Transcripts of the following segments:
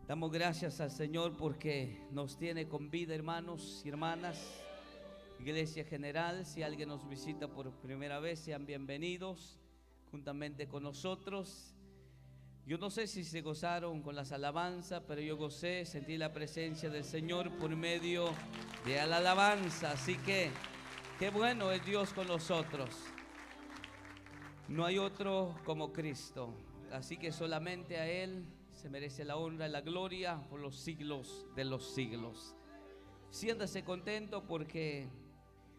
Damos gracias al Señor porque nos tiene con vida, hermanos y hermanas. Iglesia General, si alguien nos visita por primera vez, sean bienvenidos juntamente con nosotros. Yo no sé si se gozaron con las alabanzas, pero yo gocé, sentí la presencia del Señor por medio de la alabanza. Así que qué bueno es Dios con nosotros. No hay otro como Cristo, así que solamente a Él se merece la honra y la gloria por los siglos de los siglos. Siéntase contento porque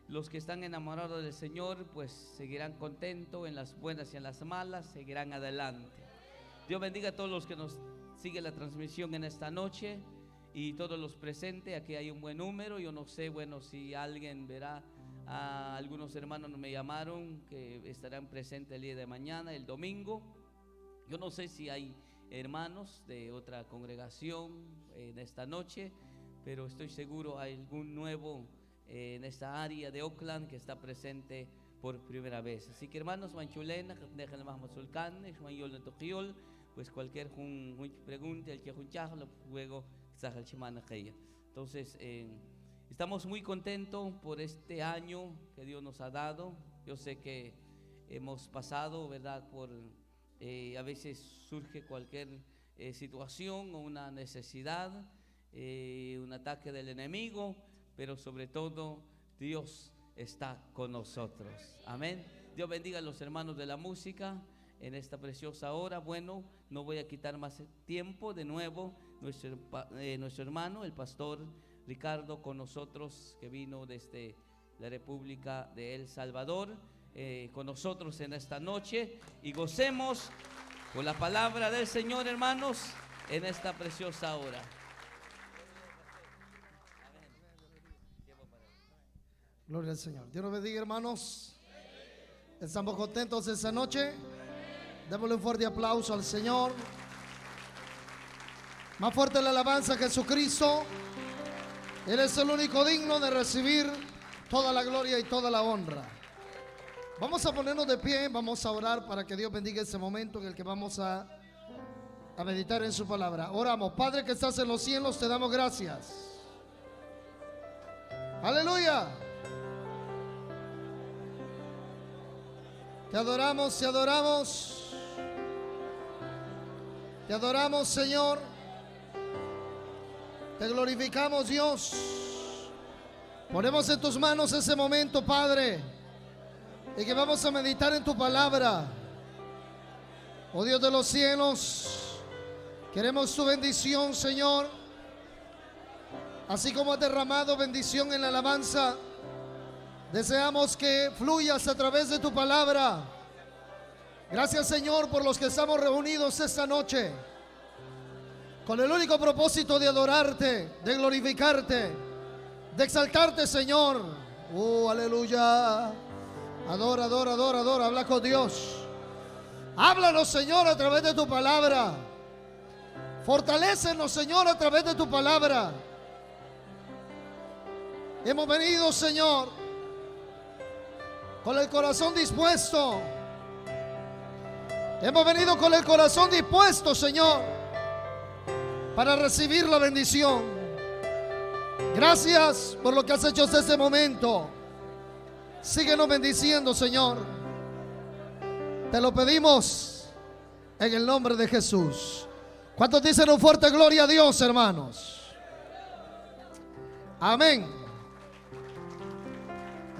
los que están enamorados del Señor pues seguirán contentos en las buenas y en las malas, seguirán adelante. Dios bendiga a todos los que nos siguen la transmisión en esta noche y todos los presentes. Aquí hay un buen número. Yo no sé, bueno, si alguien verá, a algunos hermanos me llamaron que estarán presentes el día de mañana, el domingo. Yo no sé si hay hermanos de otra congregación en esta noche, pero estoy seguro hay algún nuevo en esta área de Oakland que está presente por primera vez. Así que hermanos, manchulena, déjenle más masulcan, pues cualquier pregunta, el que luego entonces estamos muy contentos por este año que Dios nos ha dado. Yo sé que hemos pasado, ¿verdad?, por a veces surge cualquier situación o una necesidad, un ataque del enemigo, pero sobre todo Dios está con nosotros. Amén. Dios bendiga a los hermanos de la música en esta preciosa hora. Bueno, no voy a quitar más tiempo. De nuevo, nuestro hermano, el pastor Ricardo, con nosotros, que vino desde la República de El Salvador, con nosotros en esta noche, y gocemos con la palabra del Señor, hermanos, en esta preciosa hora. Gloria al Señor. Dios nos bendiga, hermanos. Estamos contentos esta noche. Démosle un fuerte aplauso al Señor. Más fuerte la alabanza a Jesucristo. Él es el único digno de recibir toda la gloria y toda la honra. Vamos a ponernos de pie, vamos a orar para que Dios bendiga este momento en el que vamos a meditar en su palabra. Oramos. Padre que estás en los cielos, te damos gracias. Aleluya. Te adoramos, te adoramos. Te adoramos, Señor. Te glorificamos, Dios. Ponemos en tus manos ese momento, Padre, y que vamos a meditar en tu palabra. Oh Dios de los cielos, queremos tu bendición, Señor. Así como has derramado bendición en la alabanza, deseamos que fluyas a través de tu palabra. Gracias, Señor, por los que estamos reunidos esta noche con el único propósito de adorarte, de glorificarte, de exaltarte, Señor. Aleluya. Adora, adora, adora, adora. Habla con Dios. Háblanos, Señor, a través de tu palabra. Fortalécenos, Señor, a través de tu palabra. Hemos venido, Señor, con el corazón dispuesto. Hemos venido con el corazón dispuesto, Señor, para recibir la bendición. Gracias por lo que has hecho hasta este momento. Síguenos bendiciendo, Señor. Te lo pedimos en el nombre de Jesús. ¿Cuántos dicen un fuerte gloria a Dios, hermanos? Amén.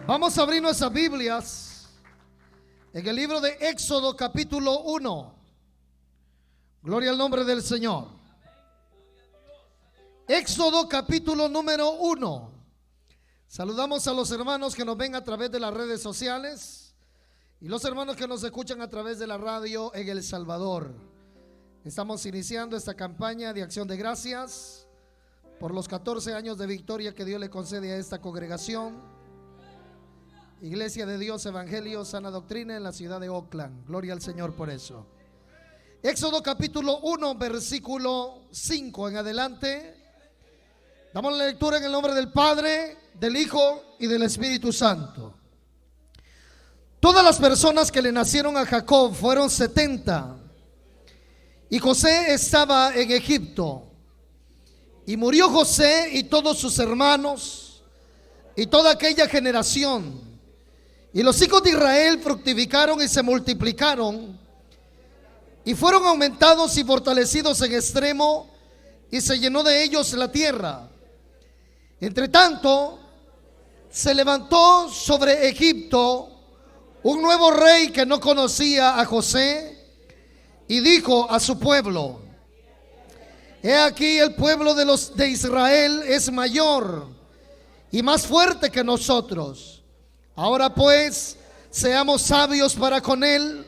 Vamos a abrir nuestras Biblias en el libro de Éxodo capítulo 1. Gloria al nombre del Señor. Éxodo capítulo número 1. Saludamos a los hermanos que nos ven a través de las redes sociales y los hermanos que nos escuchan a través de la radio en El Salvador. Estamos iniciando esta campaña de acción de gracias por los 14 años de victoria que Dios le concede a esta congregación, Iglesia de Dios Evangelio Sana Doctrina, en la ciudad de Oakland. Gloria al Señor por eso. Éxodo capítulo 1, versículo 5 en adelante. Damos la lectura en el nombre del Padre, del Hijo y del Espíritu Santo. Todas las personas que le nacieron a Jacob fueron 70, y José estaba en Egipto. Y murió José y todos sus hermanos y toda aquella generación. Y los hijos de Israel fructificaron y se multiplicaron y fueron aumentados y fortalecidos en extremo, y se llenó de ellos la tierra. Entre tanto, se levantó sobre Egipto un nuevo rey que no conocía a José, y dijo a su pueblo: he aquí, el pueblo de Israel es mayor y más fuerte que nosotros. Ahora pues, seamos sabios para con él,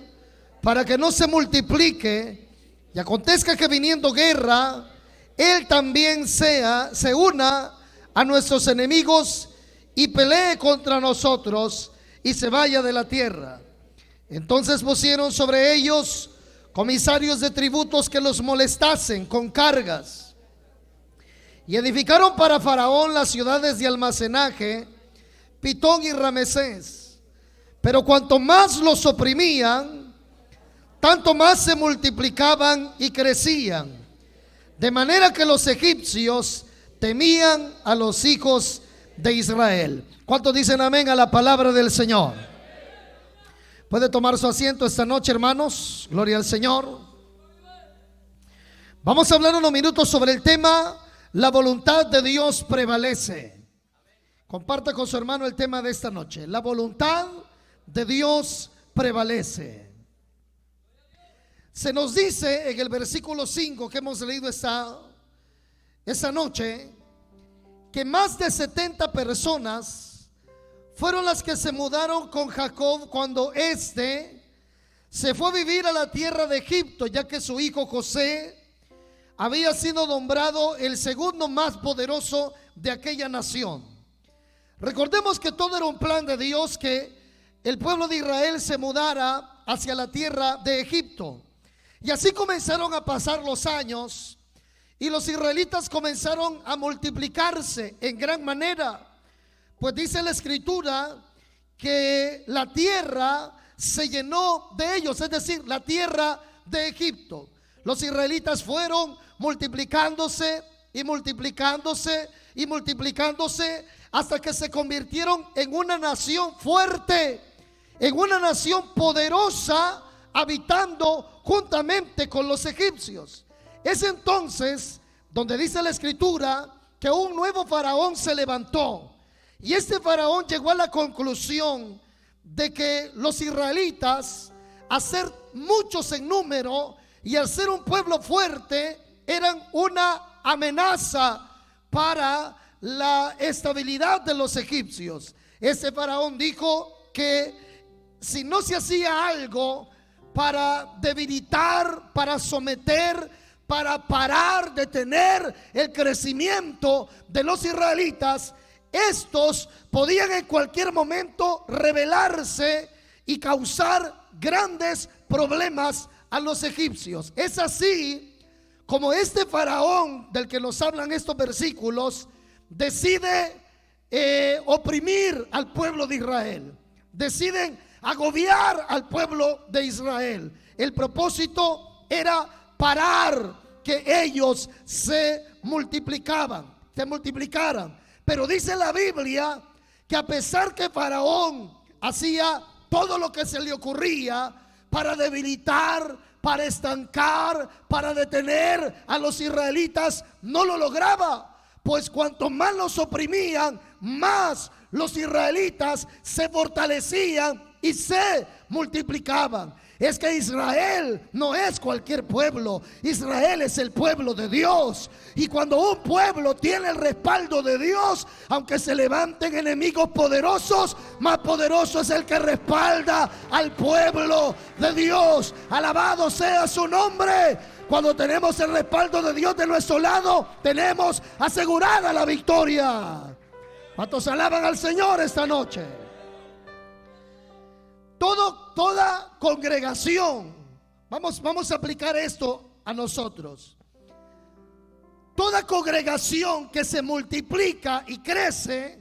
para que no se multiplique, y acontezca que viniendo guerra, él también se una a nuestros enemigos y pelee contra nosotros y se vaya de la tierra. Entonces pusieron sobre ellos comisarios de tributos que los molestasen con cargas, y edificaron para Faraón las ciudades de almacenaje, Pitón y Ramesés. Pero cuanto más los oprimían, tanto más se multiplicaban y crecían, de manera que los egipcios temían a los hijos de Israel. ¿Cuántos dicen amén a la palabra del Señor? Puede tomar su asiento esta noche, hermanos. Gloria al Señor. Vamos a hablar unos minutos sobre el tema: la voluntad de Dios prevalece. Comparta con su hermano el tema de esta noche: la voluntad de Dios prevalece. Se nos dice en el versículo 5 que hemos leído esta noche, que más de 70 personas fueron las que se mudaron con Jacob cuando éste se fue a vivir a la tierra de Egipto, ya que su hijo José había sido nombrado el segundo más poderoso de aquella nación. Recordemos que todo era un plan de Dios, que el pueblo de Israel se mudara hacia la tierra de Egipto. Y así comenzaron a pasar los años, y los israelitas comenzaron a multiplicarse en gran manera. Pues dice la escritura que la tierra se llenó de ellos, es decir, la tierra de Egipto. Los israelitas fueron multiplicándose y multiplicándose y multiplicándose hasta que se convirtieron en una nación fuerte, en una nación poderosa, habitando juntamente con los egipcios. Es entonces donde dice la escritura que un nuevo faraón se levantó, y este faraón llegó a la conclusión de que los israelitas, al ser muchos en número y al ser un pueblo fuerte, eran una amenaza para la estabilidad de los egipcios. Este faraón dijo que si no se hacía algo para debilitar, para someter, para parar, detener el crecimiento de los israelitas, estos podían en cualquier momento rebelarse y causar grandes problemas a los egipcios. Es así como este faraón del que nos hablan estos versículos decide oprimir al pueblo de Israel. Deciden agobiar al pueblo de Israel. El propósito era parar que ellos se multiplicaran. Pero dice la Biblia que a pesar que Faraón hacía todo lo que se le ocurría para debilitar, para estancar, para detener a los israelitas, no lo lograba. Pues cuanto más los oprimían, más los israelitas se fortalecían y se multiplicaban. Es que Israel no es cualquier pueblo. Israel es el pueblo de Dios. Y cuando un pueblo tiene el respaldo de Dios, aunque se levanten enemigos poderosos, más poderoso es el que respalda al pueblo de Dios. Alabado sea su nombre. Cuando tenemos el respaldo de Dios de nuestro lado, tenemos asegurada la victoria. ¿Cuántos alaban al Señor esta noche? Toda congregación, vamos a aplicar esto a nosotros. Toda congregación que se multiplica y crece,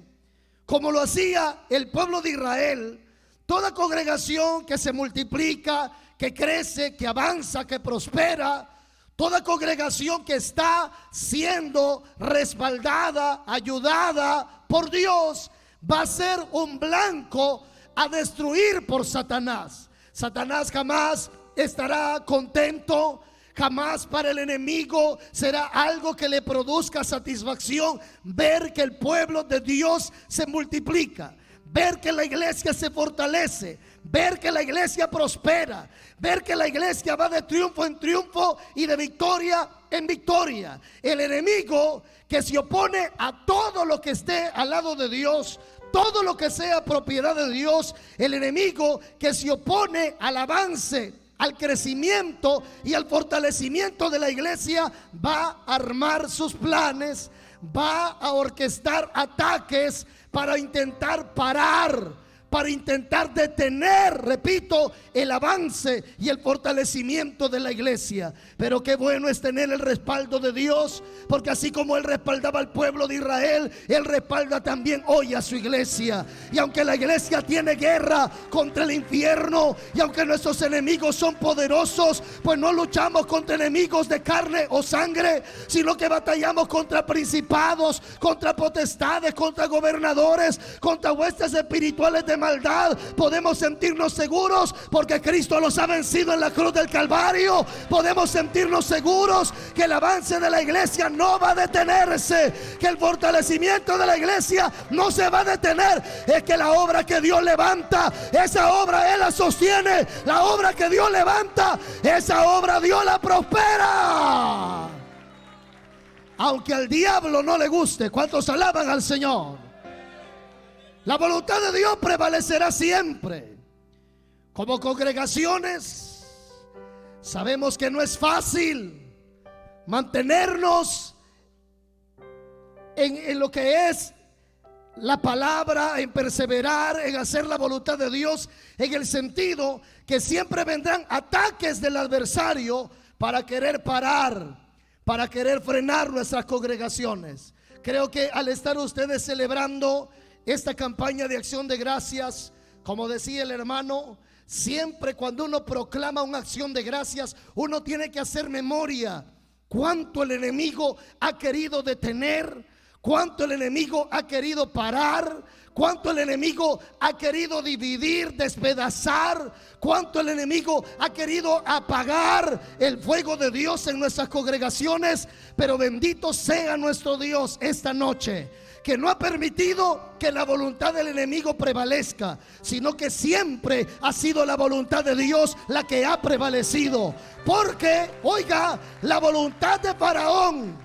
como lo hacía el pueblo de Israel, toda congregación que se multiplica, que crece, que avanza, que prospera, Toda congregación que está siendo respaldada, ayudada por Dios, va a ser un blanco a destruir por Satanás. Satanás jamás estará contento. Jamás para el enemigo será algo que le produzca satisfacción ver que el pueblo de Dios se multiplica, ver que la iglesia se fortalece, ver que la iglesia prospera, ver que la iglesia va de triunfo en triunfo y de victoria en victoria. El enemigo que se opone a todo lo que esté al lado de Dios, todo lo que sea propiedad de Dios, el enemigo que se opone al avance, al crecimiento y al fortalecimiento de la iglesia, va a armar sus planes, va a orquestar ataques para intentar parar, para intentar detener, repito, el avance y el fortalecimiento de la iglesia. Pero qué bueno es tener el respaldo de Dios, porque así como Él respaldaba al pueblo de Israel, Él respalda también hoy a su iglesia. Y aunque la iglesia tiene guerra contra el infierno, y aunque nuestros enemigos son poderosos, pues no luchamos contra enemigos de carne o sangre, sino que batallamos contra principados, contra potestades, contra gobernadores, contra huestes espirituales de maldad. Podemos sentirnos seguros porque Cristo los ha vencido en la cruz del Calvario. Podemos sentirnos seguros que el avance de la iglesia no va a detenerse, que el fortalecimiento de la iglesia no se va a detener. Es que la obra que Dios levanta, esa obra Él la sostiene. La obra que Dios levanta, esa obra Dios la prospera. Aunque al diablo no le guste. ¿Cuántos alaban al Señor? La voluntad de Dios prevalecerá siempre. Como congregaciones sabemos que no es fácil mantenernos en lo que es la palabra, en perseverar, en hacer la voluntad de Dios, en el sentido que siempre vendrán ataques del adversario para querer parar, para querer frenar nuestras congregaciones. Creo que al estar ustedes celebrando esta campaña de acción de gracias, como decía el hermano, siempre cuando uno proclama una acción de gracias, uno tiene que hacer memoria cuánto el enemigo ha querido detener, cuánto el enemigo ha querido parar, cuánto el enemigo ha querido dividir, despedazar, cuánto el enemigo ha querido apagar el fuego de Dios en nuestras congregaciones. Pero bendito sea nuestro Dios esta noche, que no ha permitido que la voluntad del enemigo prevalezca, sino que siempre ha sido la voluntad de Dios la que ha prevalecido. Porque, oiga, la voluntad de Faraón,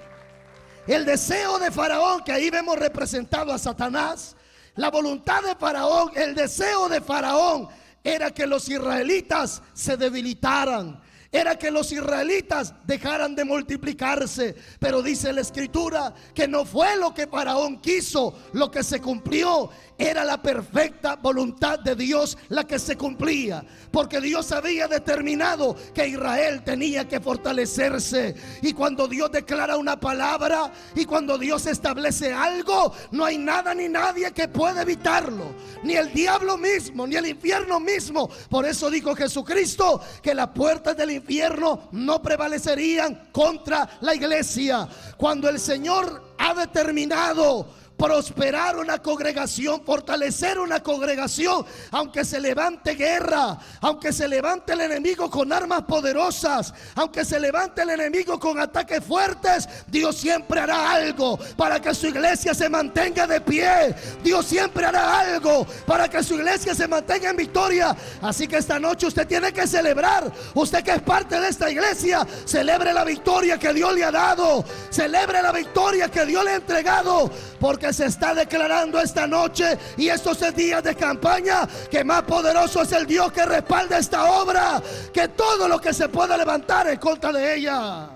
el deseo de Faraón, que ahí vemos representado a Satanás, la voluntad de Faraón, el deseo de Faraón era que los israelitas se debilitaran, era que los israelitas dejaran de multiplicarse. Pero dice la escritura que no fue lo que Faraón quiso lo que se cumplió. Era la perfecta voluntad de Dios la que se cumplía, porque Dios había determinado que Israel tenía que fortalecerse. Y cuando Dios declara una palabra, y cuando Dios establece algo, no hay nada ni nadie que pueda evitarlo, ni el diablo mismo, ni el infierno mismo. Por eso dijo Jesucristo que las puertas del infierno no prevalecerían contra la iglesia. Cuando el Señor ha determinado prosperar una congregación, fortalecer una congregación, aunque se levante guerra, aunque se levante el enemigo con armas poderosas, aunque se levante el enemigo con ataques fuertes, Dios siempre hará algo para que su iglesia se mantenga de pie. Dios siempre hará algo para que su iglesia se mantenga en victoria. Así que esta noche usted tiene que celebrar. Usted que es parte de esta iglesia, celebre la victoria que Dios le ha dado, celebre la victoria que Dios le ha entregado, porque se está declarando esta noche y estos días de campaña que más poderoso es el Dios que respalda esta obra que todo lo que se pueda levantar en contra de ella.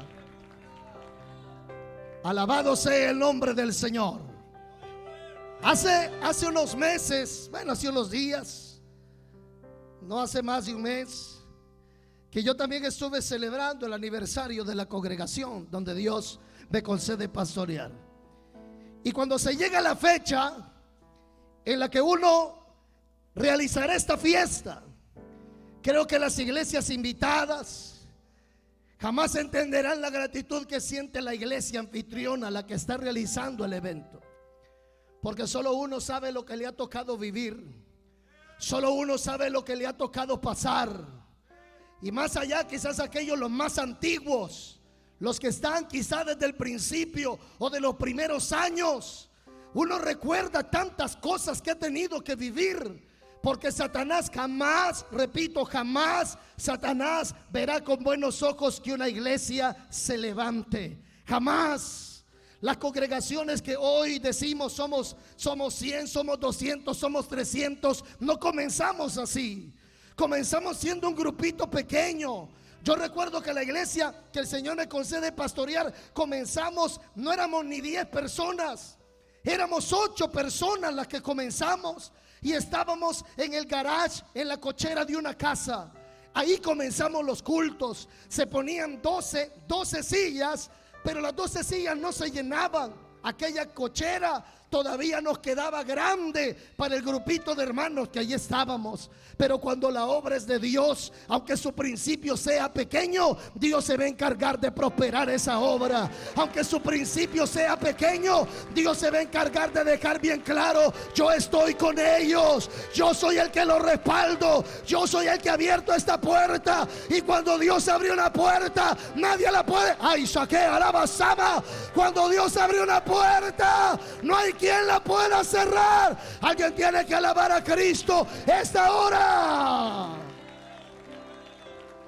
Alabado sea el nombre del Señor. Hace unos meses, bueno, hace unos días, no hace más de un mes, que yo también estuve celebrando el aniversario de la congregación donde Dios me concede pastorear. Y cuando se llega la fecha en la que uno realizará esta fiesta, creo que las iglesias invitadas, Jamás entenderán la gratitud que siente la iglesia anfitriona, la que está realizando el evento. Porque solo uno sabe lo que le ha tocado vivir. Solo uno sabe lo que le ha tocado pasar. Y más allá, quizás aquellos los más antiguos, los que están quizás desde el principio o de los primeros años, uno recuerda tantas cosas que ha tenido que vivir. Porque Satanás jamás, repito, jamás Satanás verá con buenos ojos que una iglesia se levante. Jamás. Las congregaciones que hoy decimos somos 100, somos 200, somos 300, no comenzamos así. Comenzamos siendo un grupito pequeño. Yo recuerdo que la iglesia que el Señor me concede pastorear, comenzamos, no éramos ni 10 personas, éramos 8 personas las que comenzamos. Y estábamos en el garage, en la cochera de una casa. Ahí comenzamos los cultos. Se ponían 12 sillas, pero las 12 sillas no se llenaban. Aquella cochera todavía nos quedaba grande para el grupito de hermanos que allí estábamos. Pero cuando la obra es de Dios, aunque su principio sea pequeño, Dios se va a encargar de prosperar esa obra. Aunque su principio sea pequeño, Dios se va a encargar de dejar bien claro: yo estoy con ellos, yo soy el que los respaldo, yo soy el que ha abierto esta puerta. Y cuando Dios abrió una puerta, nadie la puede. Ay, saqué a la basama. Cuando Dios abrió una puerta, no hay quien la pueda cerrar. Alguien tiene que alabar a Cristo esta hora.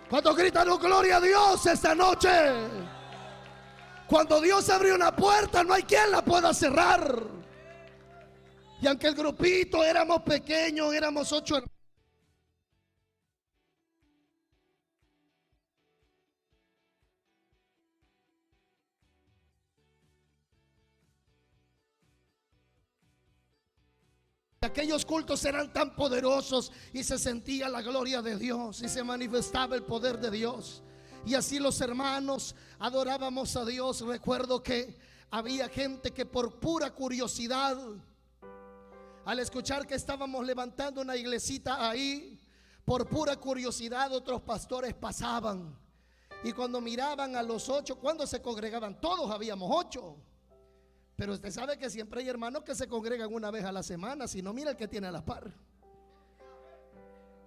Cuando gritan oh, gloria a Dios esta noche. Cuando Dios abrió una puerta, no hay quien la pueda cerrar. Y aunque el grupito éramos pequeños, éramos 8 hermanos, aquellos cultos eran tan poderosos y se sentía la gloria de Dios y se manifestaba el poder de Dios. Y así los hermanos adorábamos a Dios. Recuerdo que había gente que por pura curiosidad, al escuchar que estábamos levantando una iglesita ahí, por pura curiosidad otros pastores pasaban. Y cuando miraban a los 8, cuando se congregaban, todos habíamos 8. Pero usted sabe que siempre hay hermanos que se congregan una vez a la semana. Si no, mira el que tiene a la par.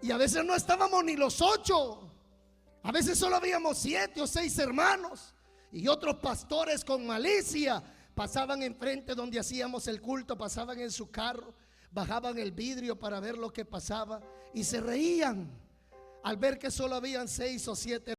Y a veces no estábamos ni los 8. A veces solo habíamos 7 o 6 hermanos. Y otros pastores con malicia pasaban enfrente donde hacíamos el culto. Pasaban en su carro, bajaban el vidrio para ver lo que pasaba. Y se reían al ver que solo habían 6 o 7.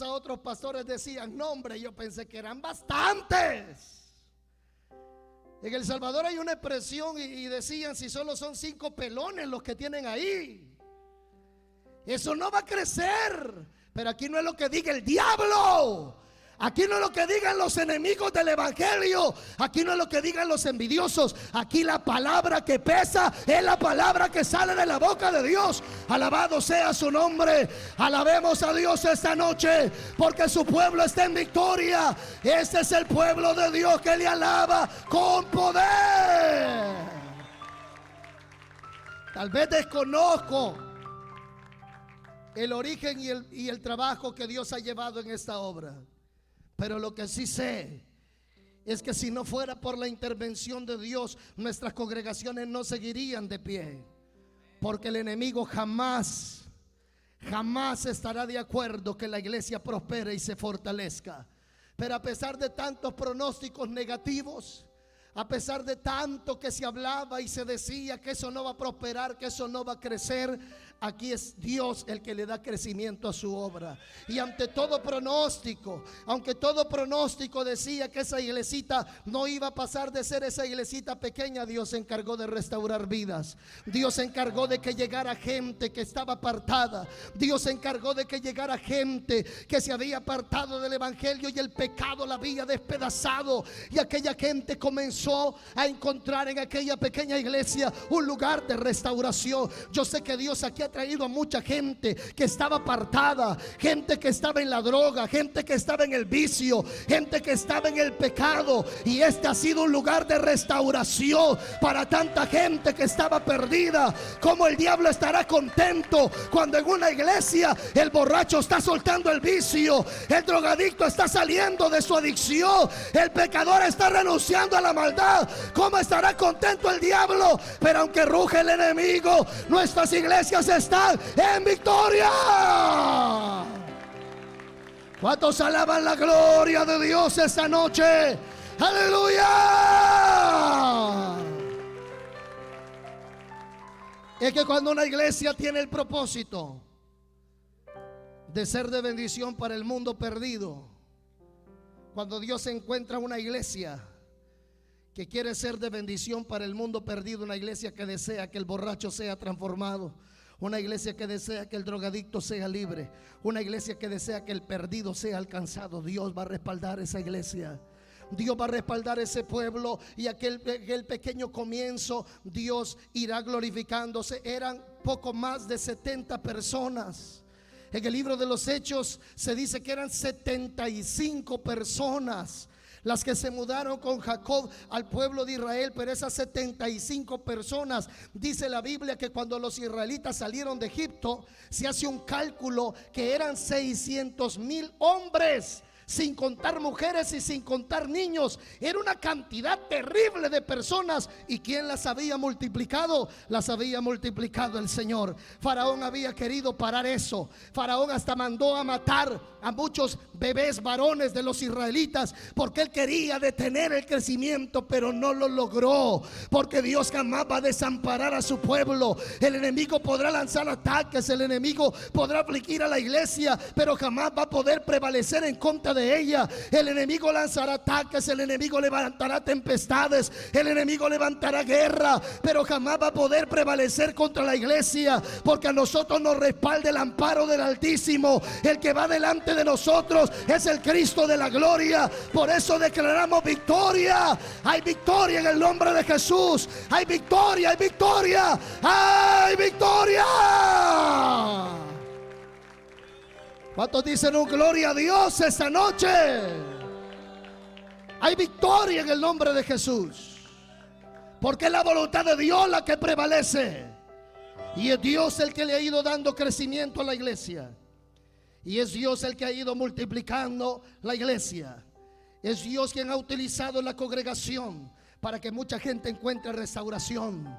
A otros pastores decían: no, hombre, yo pensé que eran bastantes. En El Salvador hay una expresión y decían: si solo son 5 pelones los que tienen ahí, eso no va a crecer. Pero aquí no es lo que diga el diablo. Aquí no es lo que digan los enemigos del evangelio. Aquí no es lo que digan los envidiosos. Aquí la palabra que pesa es la palabra que sale de la boca de Dios. Alabado sea su nombre. Alabemos a Dios esta noche, porque su pueblo está en victoria. Este es el pueblo de Dios que le alaba con poder. Tal vez desconozco el origen y el trabajo que Dios ha llevado en esta obra, pero lo que sí sé es que si no fuera por la intervención de Dios, nuestras congregaciones no seguirían de pie. Porque el enemigo jamás jamás estará de acuerdo que la iglesia prospere y se fortalezca. Pero a pesar de tantos pronósticos negativos, a pesar de tanto que se hablaba y se decía que eso no va a prosperar, que eso no va a crecer, aquí es Dios el que le da crecimiento a su obra. Y ante todo pronóstico, aunque todo pronóstico decía que esa iglesita no iba a pasar de ser esa iglesita pequeña, Dios se encargó de restaurar vidas. Dios se encargó de que llegara gente que estaba apartada. Dios se encargó de que llegara gente que se había apartado del evangelio y el pecado la había despedazado. Y aquella gente comenzó a encontrar en aquella pequeña iglesia un lugar de restauración. Yo sé que Dios aquí ha traído a mucha gente que estaba apartada, gente que estaba en la droga, gente que estaba en el vicio, gente que estaba en el pecado, y este ha sido un lugar de restauración para tanta gente que estaba perdida. Como el diablo estará contento cuando en una iglesia el borracho está soltando el vicio, el drogadicto está saliendo de su adicción, el pecador está renunciando a la maldad. ¿Cómo estará contento el diablo? Pero aunque ruge el enemigo, nuestras iglesias están en victoria. ¿Cuántos alaban la gloria de Dios esta noche? ¡Aleluya! Es que cuando una iglesia tiene el propósito de ser de bendición para el mundo perdido, cuando Dios encuentra una iglesia que quiere ser de bendición para el mundo perdido, una iglesia que desea que el borracho sea transformado, una iglesia que desea que el drogadicto sea libre, una iglesia que desea que el perdido sea alcanzado, Dios va a respaldar esa iglesia. Dios va a respaldar ese pueblo, y aquel pequeño comienzo Dios irá glorificándose. Eran poco más de 70 personas. En el libro de los Hechos se dice que eran 75 personas las que se mudaron con Jacob al pueblo de Israel. Pero esas 75 personas, dice la Biblia, que cuando los israelitas salieron de Egipto, se hace un cálculo que eran 600,000 hombres, sin contar mujeres y sin contar niños. Era una cantidad terrible de personas. ¿Y quién las había multiplicado? Las había multiplicado el Señor. Faraón había querido parar eso. Faraón hasta mandó a matar a muchos bebés varones de los israelitas, porque él quería detener el crecimiento, pero no lo logró, porque Dios jamás va a desamparar a su pueblo. El enemigo podrá lanzar ataques, el enemigo podrá afligir a la iglesia, pero jamás va a poder prevalecer en contra de ella. El enemigo lanzará ataques, el enemigo levantará tempestades, el enemigo levantará guerra, pero jamás va a poder prevalecer contra la iglesia, porque a nosotros nos respalda el amparo del Altísimo. El que va delante de nosotros es el Cristo de la gloria. Por eso declaramos victoria. Hay victoria en el nombre de Jesús. Hay victoria, hay victoria, hay victoria. ¿Cuántos dicen un gloria a Dios esta noche? Hay victoria en el nombre de Jesús, porque es la voluntad de Dios la que prevalece, y es Dios el que le ha ido dando crecimiento a la iglesia, y es Dios el que ha ido multiplicando la iglesia. Es Dios quien ha utilizado la congregación para que mucha gente encuentre restauración,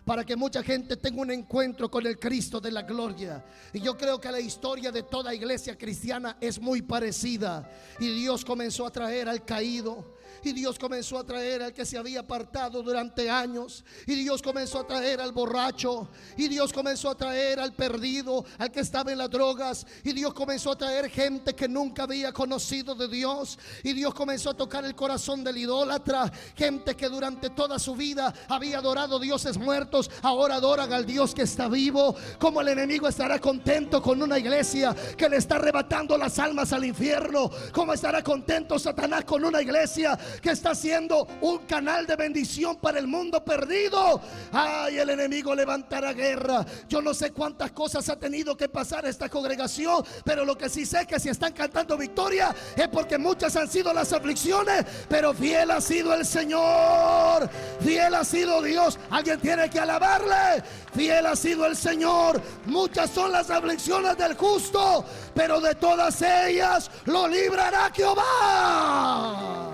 para que mucha gente tenga un encuentro con el Cristo de la gloria. Y yo creo que la historia de toda iglesia cristiana es muy parecida. Y Dios comenzó a traer al caído, y Dios comenzó a traer al que se había apartado durante años, y Dios comenzó a traer al borracho, y Dios comenzó a traer al perdido, al que estaba en las drogas, y Dios comenzó a traer gente que nunca había conocido de Dios, y Dios comenzó a tocar el corazón del idólatra, gente que durante toda su vida había adorado dioses muertos, ahora adoran al Dios que está vivo. Como el enemigo estará contento con una iglesia que le está arrebatando las almas al infierno, como estará contento Satanás con una iglesia que está haciendo un canal de bendición para el mundo perdido. Ay, el enemigo levantará guerra. Yo no sé cuántas cosas ha tenido que pasar esta congregación, pero lo que sí sé es que si están cantando victoria es porque muchas han sido las aflicciones, pero fiel ha sido el Señor, fiel ha sido Dios. Alguien tiene que alabarle. Fiel ha sido el Señor. Muchas son las aflicciones del justo, pero de todas ellas lo librará Jehová.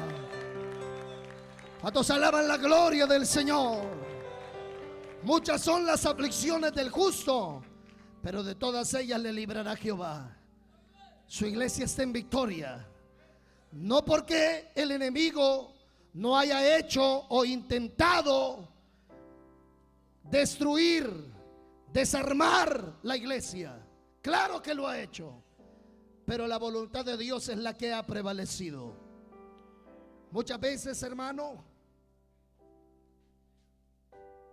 ¿Cuántos alaban la gloria del Señor? Muchas son las aflicciones del justo, pero de todas ellas le librará Jehová. Su iglesia está en victoria, no porque el enemigo no haya hecho o intentado destruir, desarmar la iglesia. Claro que lo ha hecho, pero la voluntad de Dios es la que ha prevalecido. Muchas veces, hermano,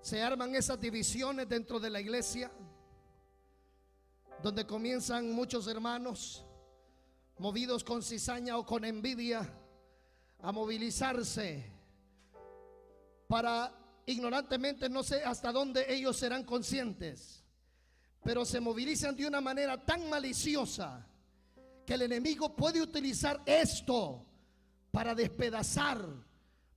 se arman esas divisiones dentro de la iglesia, donde comienzan muchos hermanos movidos con cizaña o con envidia a movilizarse para, ignorantemente, no sé hasta dónde ellos serán conscientes, pero se movilizan de una manera tan maliciosa que el enemigo puede utilizar esto para despedazar,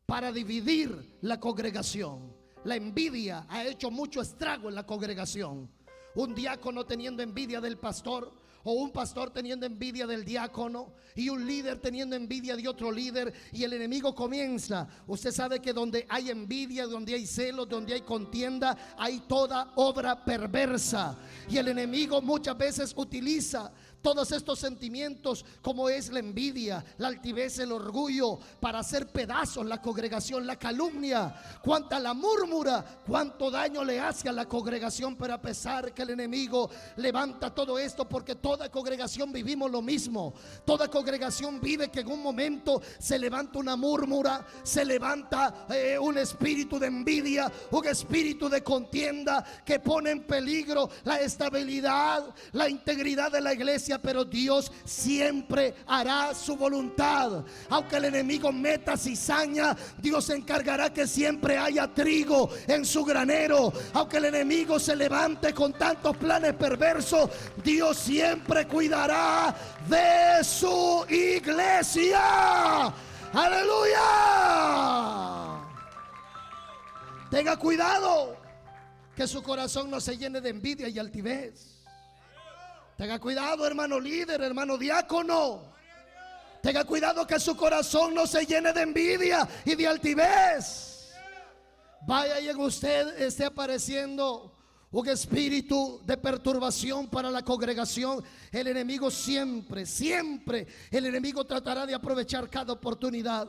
para dividir la congregación. La envidia ha hecho mucho estrago en la congregación. Un diácono teniendo envidia del pastor, o un pastor teniendo envidia del diácono, y un líder teniendo envidia de otro líder, y el enemigo comienza. Usted sabe que donde hay envidia, donde hay celos, donde hay contienda, hay toda obra perversa, y el enemigo muchas veces utiliza todos estos sentimientos, como es la envidia, la altivez, el orgullo, para hacer pedazos la congregación. La calumnia, cuánta la murmura, cuánto daño le hace a la congregación. Pero a pesar que el enemigo levanta todo esto, porque toda congregación vivimos lo mismo. Toda congregación vive que en un momento se levanta una murmura, se levanta un espíritu de envidia, un espíritu de contienda que pone en peligro la estabilidad, la integridad de la iglesia. Pero Dios siempre hará su voluntad. Aunque el enemigo meta cizaña, Dios se encargará que siempre haya trigo en su granero. Aunque el enemigo se levante con tantos planes perversos, Dios siempre cuidará de su iglesia. ¡Aleluya! Tenga cuidado que su corazón no se llene de envidia y altivez. Tenga cuidado, hermano líder, hermano diácono. Tenga cuidado que su corazón no se llene de envidia y de altivez. Vaya y en usted esté apareciendo un espíritu de perturbación para la congregación. El enemigo siempre, el enemigo tratará de aprovechar cada oportunidad.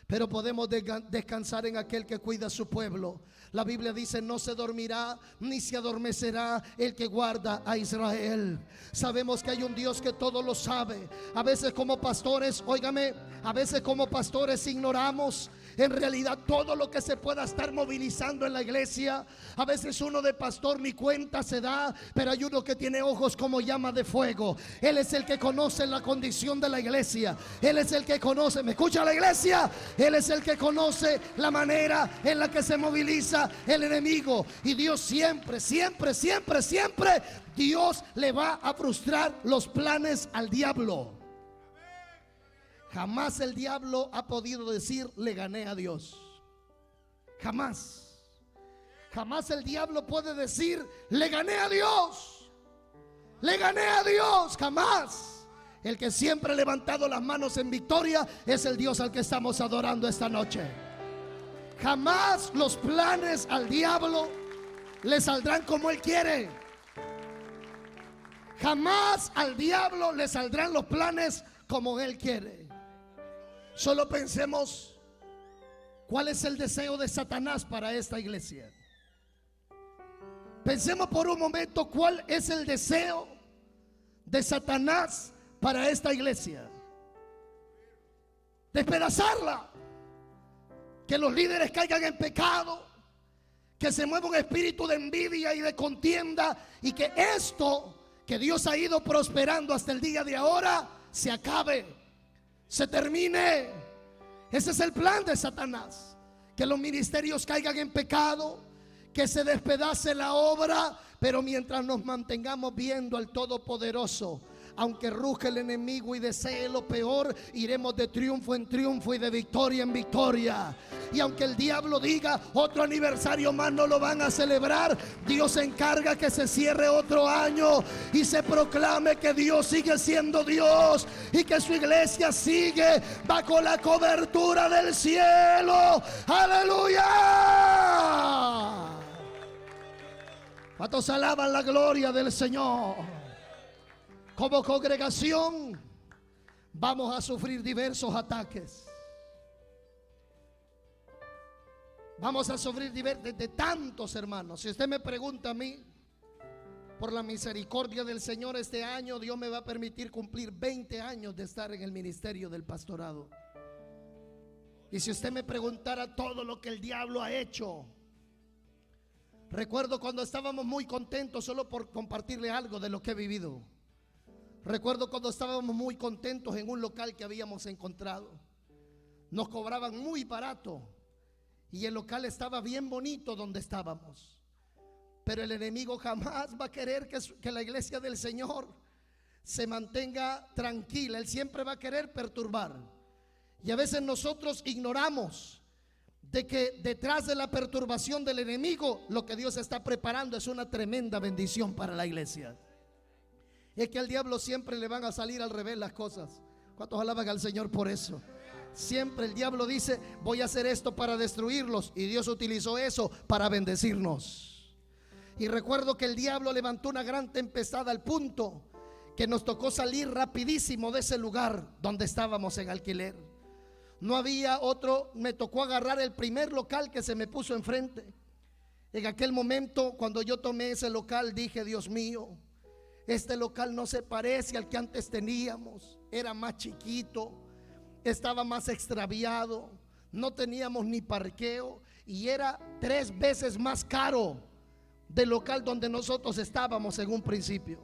Pero podemos descansar en aquel que cuida a su pueblo. La Biblia dice: no se dormirá ni se adormecerá el que guarda a Israel. Sabemos que hay un Dios que todo lo sabe. A veces como pastores, óigame, a veces como pastores ignoramos en realidad todo lo que se pueda estar movilizando en la iglesia. A veces uno de pastor ni cuenta se da, pero hay uno que tiene ojos como llama de fuego. Él es el que conoce la condición de la iglesia. Él es el que conoce, ¿me escucha la iglesia? Él es el que conoce la manera en la que se moviliza el enemigo. Y Dios siempre, Dios le va a frustrar los planes al diablo. Jamás el diablo ha podido decir: le gané a Dios. Jamás. Jamás el diablo puede decir: le gané a Dios. Le gané a Dios. Jamás. El que siempre ha levantado las manos en victoria es el Dios al que estamos adorando esta noche. Jamás los planes al diablo le saldrán como él quiere. Jamás al diablo le saldrán los planes como él quiere. Solo pensemos cuál es el deseo de Satanás para esta iglesia. Pensemos por un momento cuál es el deseo de Satanás para esta iglesia. Despedazarla, que los líderes caigan en pecado, que se mueva un espíritu de envidia y de contienda, y que esto que Dios ha ido prosperando hasta el día de ahora se acabe, se termine. Ese es el plan de Satanás: que los ministerios caigan en pecado, que se despedace la obra. Pero mientras nos mantengamos viendo al Todopoderoso, aunque ruge el enemigo y desee lo peor, iremos de triunfo en triunfo y de victoria en victoria. Y aunque el diablo diga: otro aniversario más no lo van a celebrar, Dios se encarga que se cierre otro año y se proclame que Dios sigue siendo Dios y que su iglesia sigue bajo la cobertura del cielo. ¡Aleluya! ¿Cuántos alaban la gloria del Señor? Como congregación vamos a sufrir diversos ataques. Vamos a sufrir de tantos, hermanos. Si usted me pregunta a mí, por la misericordia del Señor, este año Dios me va a permitir cumplir 20 años de estar en el ministerio del pastorado. Y si usted me preguntara todo lo que el diablo ha hecho, recuerdo cuando estábamos muy contentos, solo por compartirle algo de lo que he vivido. Recuerdo cuando estábamos muy contentos en un local que habíamos encontrado. Nos cobraban muy barato y el local estaba bien bonito donde estábamos. Pero el enemigo jamás va a querer que la iglesia del Señor se mantenga tranquila. Él siempre va a querer perturbar. Y a veces nosotros ignoramos de que detrás de la perturbación del enemigo, lo que Dios está preparando es una tremenda bendición para la iglesia. Es que al diablo siempre le van a salir al revés las cosas. ¿Cuántos alaban al Señor por eso? Siempre el diablo dice: voy a hacer esto para destruirlos, y Dios utilizó eso para bendecirnos. Y recuerdo que el diablo levantó una gran tempestad al punto que nos tocó salir rapidísimo de ese lugar donde estábamos en alquiler. No había otro, me tocó agarrar el primer local que se me puso enfrente. En aquel momento, cuando yo tomé ese local, dije: Dios mío, este local no se parece al que antes teníamos. Era más chiquito, estaba más extraviado, no teníamos ni parqueo y era 3 veces más caro del local donde nosotros estábamos en un principio.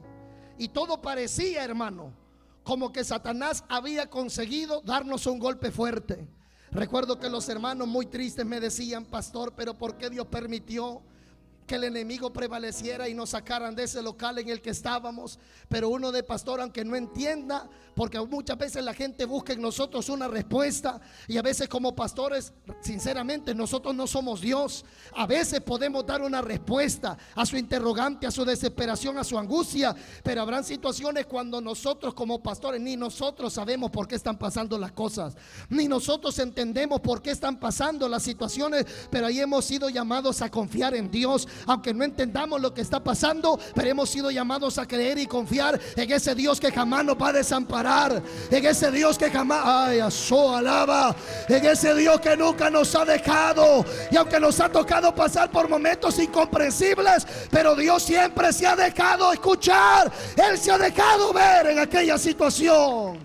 Y todo parecía, hermano, como que Satanás había conseguido darnos un golpe fuerte. Recuerdo que los hermanos muy tristes me decían: pastor, pero ¿por qué Dios permitió que el enemigo prevaleciera y nos sacaran de ese local en el que estábamos? Pero uno de pastor, aunque no entienda, porque muchas veces la gente busca en nosotros una respuesta, y a veces como pastores, sinceramente, nosotros no somos Dios. A veces podemos dar una respuesta a su interrogante, a su desesperación, a su angustia, pero habrán situaciones cuando nosotros como pastores ni nosotros sabemos por qué están pasando las cosas, ni nosotros entendemos por qué están pasando las situaciones, pero ahí hemos sido llamados a confiar en Dios. Aunque no entendamos lo que está pasando, pero hemos sido llamados a creer y confiar en ese Dios que jamás nos va a desamparar, en ese Dios que jamás, ay, eso alaba, en ese Dios que nunca nos ha dejado. Y aunque nos ha tocado pasar por momentos incomprensibles, pero Dios siempre se ha dejado escuchar, Él se ha dejado ver en aquella situación.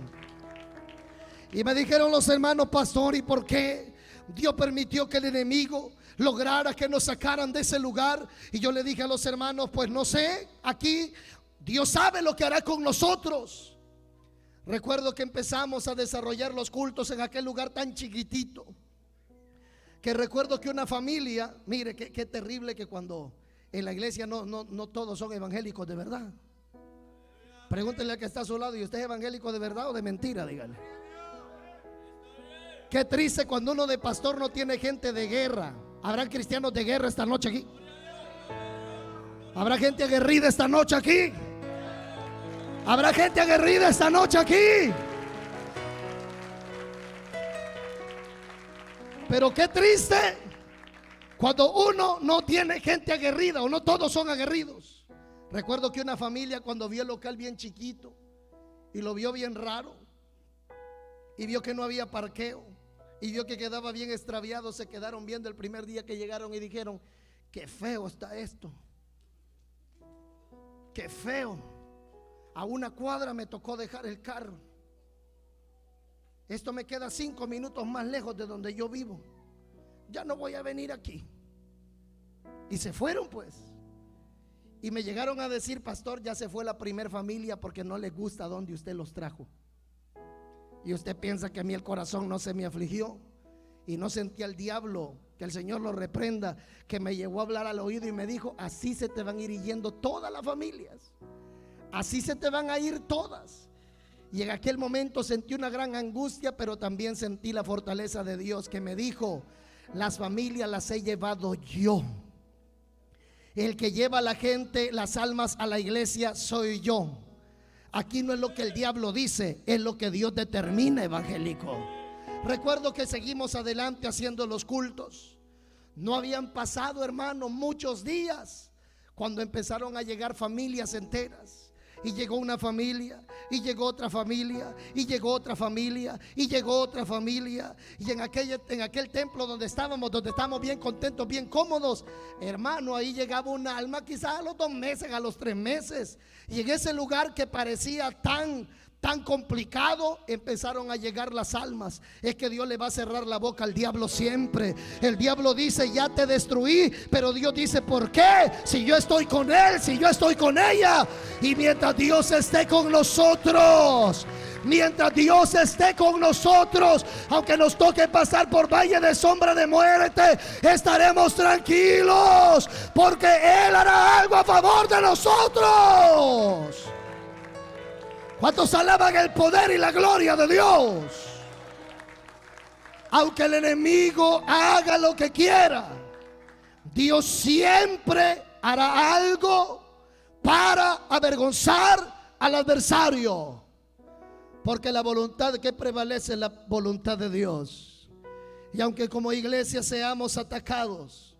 Y me dijeron los hermanos: pastor, ¿y por qué Dios permitió que el enemigo lograra que nos sacaran de ese lugar? Y yo le dije a los hermanos: pues no sé, aquí Dios sabe lo que hará con nosotros. Recuerdo que empezamos a desarrollar los cultos en aquel lugar tan chiquitito, que recuerdo que una familia, mire qué terrible que cuando en la iglesia no todos son evangélicos de verdad. Pregúntenle al que está a su lado: ¿y usted es evangélico de verdad o de mentira? Dígale. Qué triste cuando uno de pastor no tiene gente de guerra. ¿Habrá cristianos de guerra esta noche aquí? ¿Habrá gente aguerrida esta noche aquí? ¿Habrá gente aguerrida esta noche aquí? Pero qué triste cuando uno no tiene gente aguerrida, o no todos son aguerridos. Recuerdo que una familia, cuando vio el local bien chiquito y lo vio bien raro, y vio que no había parqueo, y vio que quedaba bien extraviado, se quedaron viendo el primer día que llegaron y dijeron: qué feo está esto, qué feo. A una cuadra me tocó dejar el carro. Esto me queda 5 minutos más lejos de donde yo vivo. Ya no voy a venir aquí. Y se fueron pues. Y me llegaron a decir: pastor, ya se fue la primer familia porque no les gusta donde usted los trajo. Y usted piensa que a mí el corazón no se me afligió y no sentí al diablo, que el Señor lo reprenda, que me llegó a hablar al oído y me dijo: así se te van a ir yendo todas las familias, así se te van a ir todas. Y en aquel momento sentí una gran angustia, pero también sentí la fortaleza de Dios, que me dijo: las familias las he llevado yo. El que lleva a la gente, las almas a la iglesia, soy yo. Aquí no es lo que el diablo dice, es lo que Dios determina, evangélico. Recuerdo que seguimos adelante haciendo los cultos. No habían pasado, hermano, muchos días cuando empezaron a llegar familias enteras. Y llegó una familia, y llegó otra familia, y llegó otra familia, y llegó otra familia. Y en aquel templo donde estábamos bien contentos, bien cómodos, hermano, ahí llegaba un alma quizás a los 2 meses, a los 3 meses. Y en ese lugar que parecía tan complicado, empezaron a llegar las almas. Es que Dios le va a cerrar la boca al diablo siempre. El diablo dice: ya te destruí, pero Dios dice: ¿por qué? Si yo estoy con él, si yo estoy con ella. Y mientras Dios esté con nosotros, mientras Dios esté con nosotros, aunque nos toque pasar por valle de sombra de muerte, estaremos tranquilos, porque Él hará algo a favor de nosotros. ¿Cuántos alaban el poder y la gloria de Dios? Aunque el enemigo haga lo que quiera, Dios siempre hará algo para avergonzar al adversario. Porque la voluntad que prevalece es la voluntad de Dios. Y aunque como iglesia seamos atacados,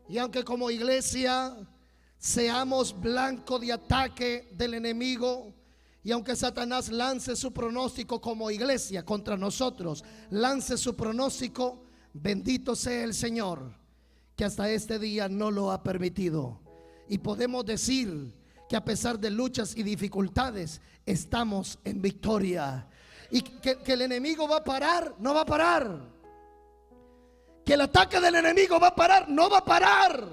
y aunque como iglesia seamos blanco de ataque del enemigo, y aunque Satanás lance su pronóstico como iglesia contra nosotros, lance su pronóstico, bendito sea el Señor, que hasta este día no lo ha permitido. Y podemos decir que a pesar de luchas y dificultades, estamos en victoria. Y que el enemigo va a parar, no va a parar. Que el ataque del enemigo va a parar, no va a parar.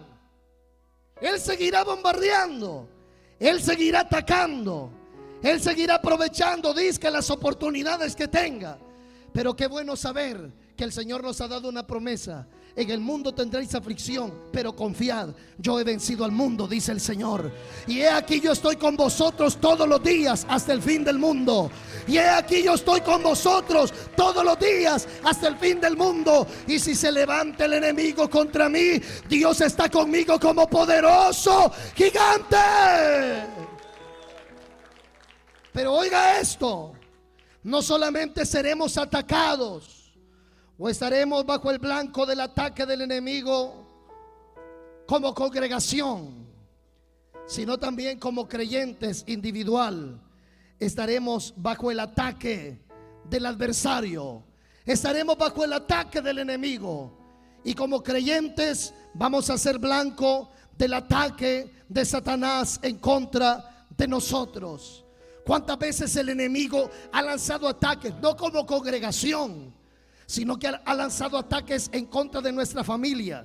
Él seguirá bombardeando, él seguirá atacando, él seguirá aprovechando, dizque, las oportunidades que tenga. Pero qué bueno saber que el Señor nos ha dado una promesa: en el mundo tendréis aflicción, pero confiad, yo he vencido al mundo, dice el Señor. Y he aquí yo estoy con vosotros todos los días hasta el fin del mundo. Y he aquí yo estoy con vosotros todos los días hasta el fin del mundo. Y si se levanta el enemigo contra mí, Dios está conmigo como poderoso gigante. Pero oiga esto: no solamente seremos atacados o estaremos bajo el blanco del ataque del enemigo como congregación, sino también como creyentes individual. Estaremos bajo el ataque del adversario, estaremos bajo el ataque del enemigo. Y como creyentes vamos a ser blanco del ataque de Satanás en contra de nosotros. ¿Cuántas veces el enemigo ha lanzado ataques, no como congregación, sino que ha lanzado ataques en contra de nuestra familia,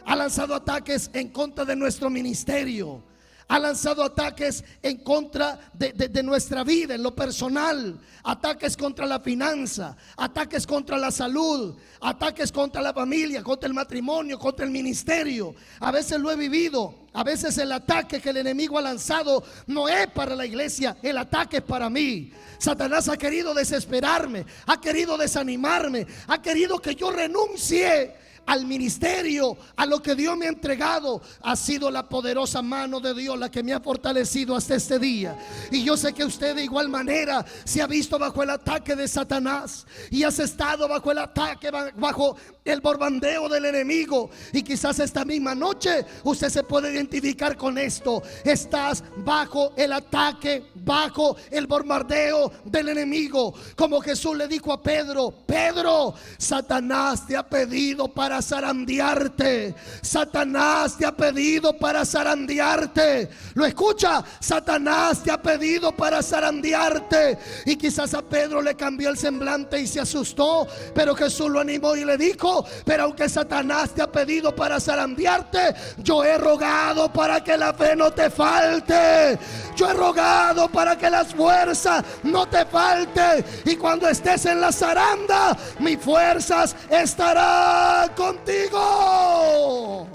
ha lanzado ataques en contra de nuestro ministerio, ha lanzado ataques en contra de nuestra vida en lo personal, ataques contra la finanza, ataques contra la salud, ataques contra la familia, contra el matrimonio, contra el ministerio? A veces lo he vivido. A veces el ataque que el enemigo ha lanzado no es para la iglesia, el ataque es para mí. Satanás ha querido desesperarme, ha querido desanimarme, ha querido que yo renuncie al ministerio, a lo que Dios me ha entregado. Ha sido la poderosa mano de Dios la que me ha fortalecido hasta este día. Y yo sé que usted de igual manera se ha visto bajo el ataque de Satanás y has estado bajo el ataque, bajo el bombardeo del enemigo. Y quizás esta misma noche usted se puede identificar con esto: estás bajo el ataque, bajo el bombardeo del enemigo. Como Jesús le dijo a Pedro: Pedro, Satanás te ha pedido para zarandearte. Satanás te ha pedido para zarandearte. ¿Lo escucha? Satanás te ha pedido para zarandearte. Y quizás a Pedro le cambió el semblante y se asustó, pero Jesús lo animó y le dijo: pero aunque Satanás te ha pedido para zarandearte, yo he rogado para que la fe no te falte. Yo he rogado para que las fuerzas no te falten. Y cuando estés en la zaranda, mis fuerzas estarán contigo.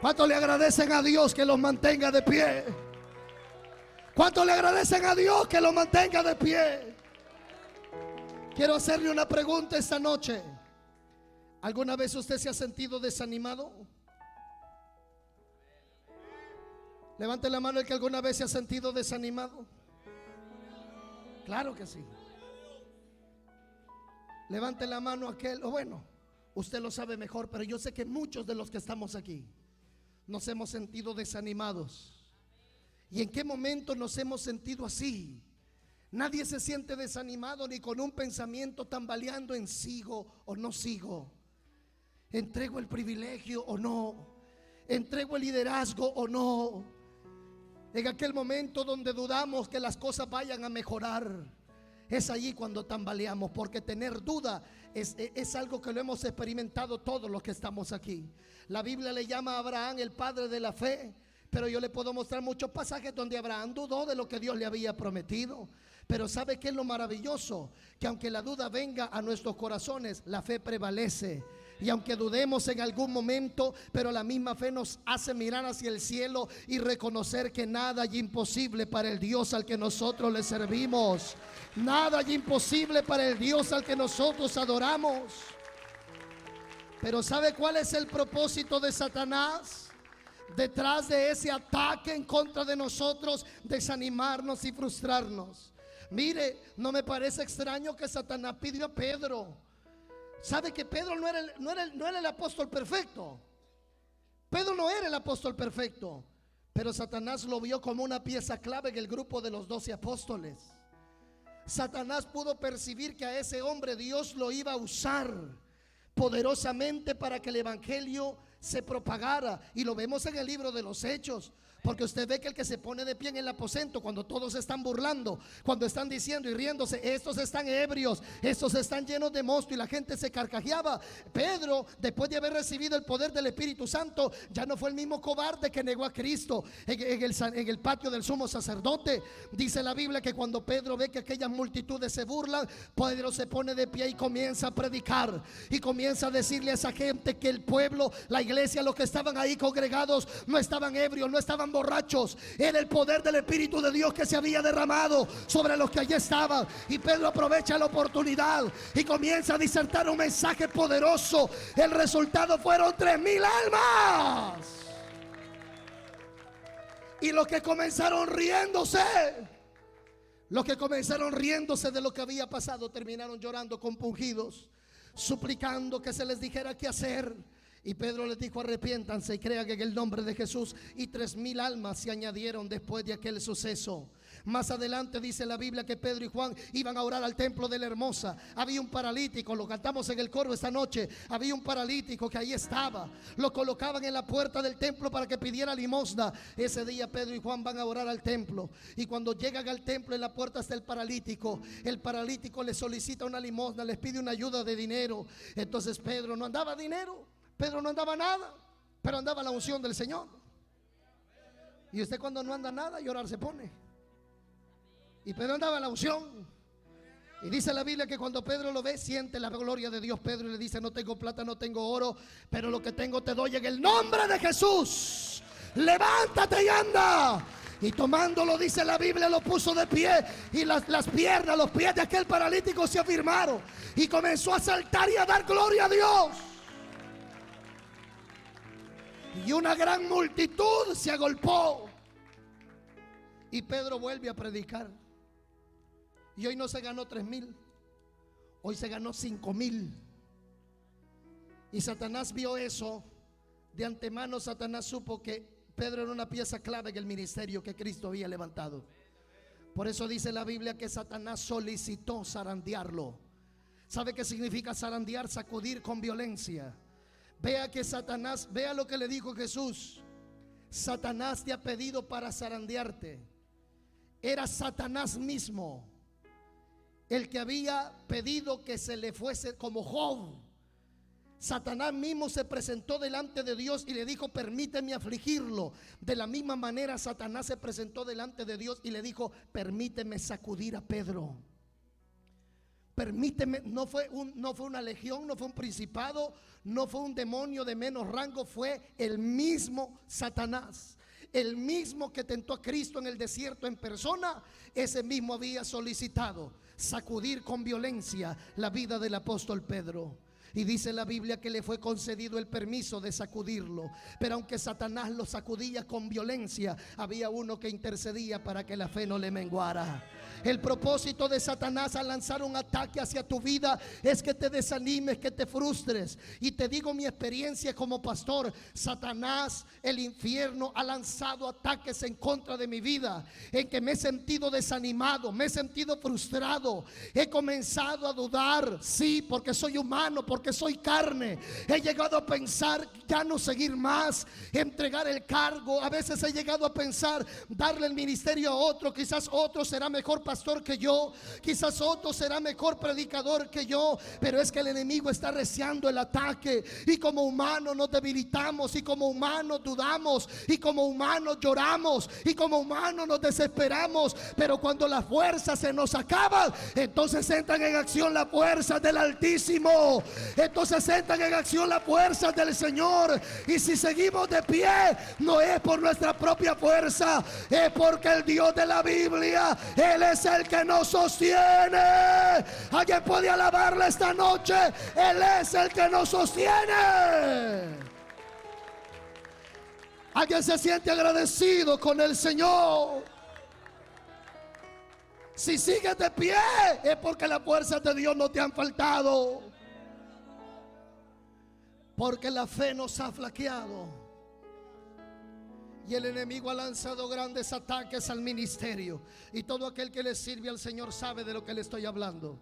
¿Cuánto le agradecen a Dios que los mantenga de pie? ¿Cuánto le agradecen a Dios que los mantenga de pie? Quiero hacerle una pregunta esta noche. ¿Alguna vez usted se ha sentido desanimado? Levante la mano el que alguna vez se ha sentido desanimado. Claro que sí. Levante la mano aquel, o bueno, usted lo sabe mejor, pero yo sé que muchos de los que estamos aquí nos hemos sentido desanimados? ¿Y en qué momento nos hemos sentido así? Nadie se siente desanimado ni con un pensamiento tambaleando en sigo o no sigo, entrego el privilegio o no, entrego el liderazgo o no. En aquel momento donde dudamos que las cosas vayan a mejorar, es allí cuando tambaleamos, porque tener duda es algo que lo hemos experimentado todos los que estamos aquí. La Biblia le llama a Abraham el padre de la fe, pero yo le puedo mostrar muchos pasajes donde Abraham dudó de lo que Dios le había prometido. Pero ¿sabe qué es lo maravilloso? Que aunque la duda venga a nuestros corazones, la fe prevalece. Y aunque dudemos en algún momento, pero la misma fe nos hace mirar hacia el cielo y reconocer que nada hay imposible para el Dios al que nosotros le servimos. Nada hay imposible para el Dios al que nosotros adoramos. Pero ¿sabe cuál es el propósito de Satanás? Detrás de ese ataque en contra de nosotros, desanimarnos y frustrarnos. Mire, no me parece extraño que Satanás pidió a Pedro. ¿Sabe que Pedro no era el apóstol perfecto? Pedro no era el apóstol perfecto, pero Satanás lo vio como una pieza clave en el grupo de los 12 apóstoles. Satanás pudo percibir que a ese hombre Dios lo iba a usar poderosamente para que el evangelio se propagara. Y lo vemos en el libro de los Hechos. Porque usted ve que el que se pone de pie en el aposento, cuando todos están burlando, cuando están diciendo y riéndose, estos están ebrios, estos están llenos de mosto, y la gente se carcajeaba. Pedro, después de haber recibido el poder del Espíritu Santo, ya no fue el mismo cobarde que negó a Cristo en el patio del sumo sacerdote. Dice la Biblia que cuando Pedro ve que aquellas multitudes se burlan, Pedro se pone de pie y comienza a predicar, y comienza a decirle a esa gente que el pueblo, la iglesia, los que estaban ahí congregados, no estaban ebrios, no estaban borrachos. Era el poder del Espíritu de Dios que se había derramado sobre los que allí estaban. Y Pedro aprovecha la oportunidad y comienza a disertar un mensaje poderoso. El resultado fueron 3,000 almas. Y los que comenzaron riéndose de lo que había pasado, terminaron llorando compungidos, suplicando que se les dijera qué hacer. Y Pedro les dijo: arrepiéntanse y crean en el nombre de Jesús. Y 3,000 almas se añadieron después de aquel suceso. Más adelante dice la Biblia que Pedro y Juan iban a orar al templo de la Hermosa. Había un paralítico, lo cantamos en el coro esta noche. Había un paralítico que ahí estaba. Lo colocaban en la puerta del templo para que pidiera limosna. Ese día Pedro y Juan van a orar al templo. Y cuando llegan al templo, en la puerta está el paralítico. El paralítico le solicita una limosna, les pide una ayuda de dinero. Entonces Pedro no andaba dinero, Pedro no andaba nada, pero andaba la unción del Señor. Y usted cuando no anda nada, a llorar se pone. Y Pedro andaba la unción. Y dice la Biblia que cuando Pedro lo ve, siente la gloria de Dios. Pedro le dice: no tengo plata, no tengo oro, pero lo que tengo te doy en el nombre de Jesús. Levántate y anda. Y tomándolo, dice la Biblia, lo puso de pie. Y las piernas, los pies de aquel paralítico se afirmaron. Y comenzó a saltar y a dar gloria a Dios. Y una gran multitud se agolpó. Y Pedro vuelve a predicar. Y hoy no se ganó 3,000, hoy se ganó 5,000. Y Satanás vio eso. De antemano Satanás supo que Pedro era una pieza clave en el ministerio que Cristo había levantado. Por eso dice la Biblia que Satanás solicitó zarandearlo. ¿Sabe qué significa zarandear? Sacudir con violencia. Vea que Satanás, vea lo que le dijo Jesús: Satanás te ha pedido para zarandearte. Era Satanás mismo el que había pedido que se le fuese, como Job. Satanás mismo se presentó delante de Dios y le dijo: permíteme afligirlo. De la misma manera Satanás se presentó delante de Dios y le dijo: permíteme sacudir a Pedro. Permíteme. No fue una legión, no fue un principado, no fue un demonio de menos rango. Fue el mismo Satanás, el mismo que tentó a Cristo en el desierto en persona. Ese mismo había solicitado sacudir con violencia la vida del apóstol Pedro. Y dice la Biblia que le fue concedido el permiso de sacudirlo. Pero aunque Satanás lo sacudía con violencia, había uno que intercedía para que la fe no le menguara. El propósito de Satanás al lanzar un ataque hacia tu vida es que te desanimes, que te frustres. Y te digo mi experiencia como pastor: Satanás, el infierno, ha lanzado ataques en contra de mi vida, en que me he sentido desanimado, me he sentido frustrado, he comenzado a dudar, sí, porque soy humano, porque soy carne. He llegado a pensar ya no seguir más, entregar el cargo. A veces he llegado a pensar darle el ministerio a otro. Quizás otro será mejor pastor que yo, quizás otro será mejor predicador que yo, pero es que el enemigo está arreciando el ataque, y como humanos nos debilitamos, y como humanos dudamos, y como humanos lloramos, y como humanos nos desesperamos. Pero cuando las fuerzas se nos acaban, entonces entran en acción las fuerzas del Altísimo, entonces entran en acción las fuerzas del Señor. Y si seguimos de pie, no es por nuestra propia fuerza, es porque el Dios de la Biblia, Él es el que nos sostiene. Alguien puede alabarle esta noche. Él es el que nos sostiene. Alguien se siente agradecido con el Señor. Si sigues de pie, es porque las fuerzas de Dios no te han faltado, porque la fe nos ha flaqueado. Y el enemigo ha lanzado grandes ataques al ministerio. Y todo aquel que le sirve al Señor sabe de lo que le estoy hablando.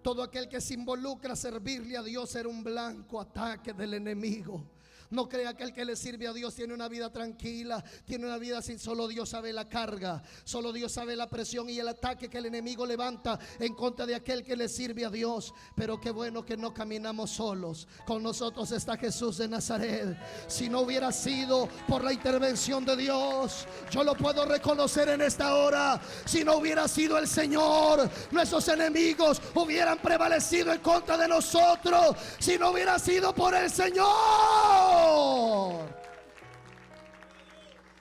Todo aquel que se involucra a servirle a Dios será un blanco ataque del enemigo. No crea que el que le sirve a Dios tiene una vida tranquila, tiene una vida sin. Solo Dios sabe la carga, solo Dios sabe la presión y el ataque que el enemigo levanta en contra de aquel que le sirve a Dios. Pero qué bueno que no caminamos solos. Con nosotros está Jesús de Nazaret. Si no hubiera sido por la intervención de Dios, yo lo puedo reconocer en esta hora, si no hubiera sido el Señor, nuestros enemigos hubieran prevalecido en contra de nosotros. Si no hubiera sido por el Señor.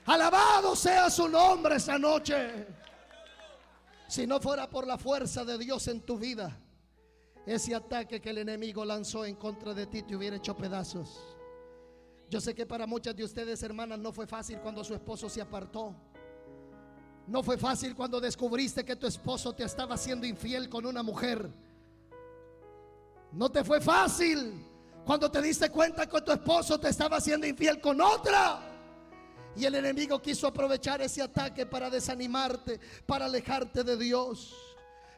Alabado sea su nombre esta noche. Si no fuera por la fuerza de Dios en tu vida, ese ataque que el enemigo lanzó en contra de ti te hubiera hecho pedazos. Yo sé que para muchas de ustedes, hermanas, no fue fácil cuando su esposo se apartó. No fue fácil cuando descubriste que tu esposo te estaba haciendo infiel con una mujer. No te fue fácil cuando te diste cuenta que tu esposo te estaba haciendo infiel con otra. Y el enemigo quiso aprovechar ese ataque para desanimarte, para alejarte de Dios.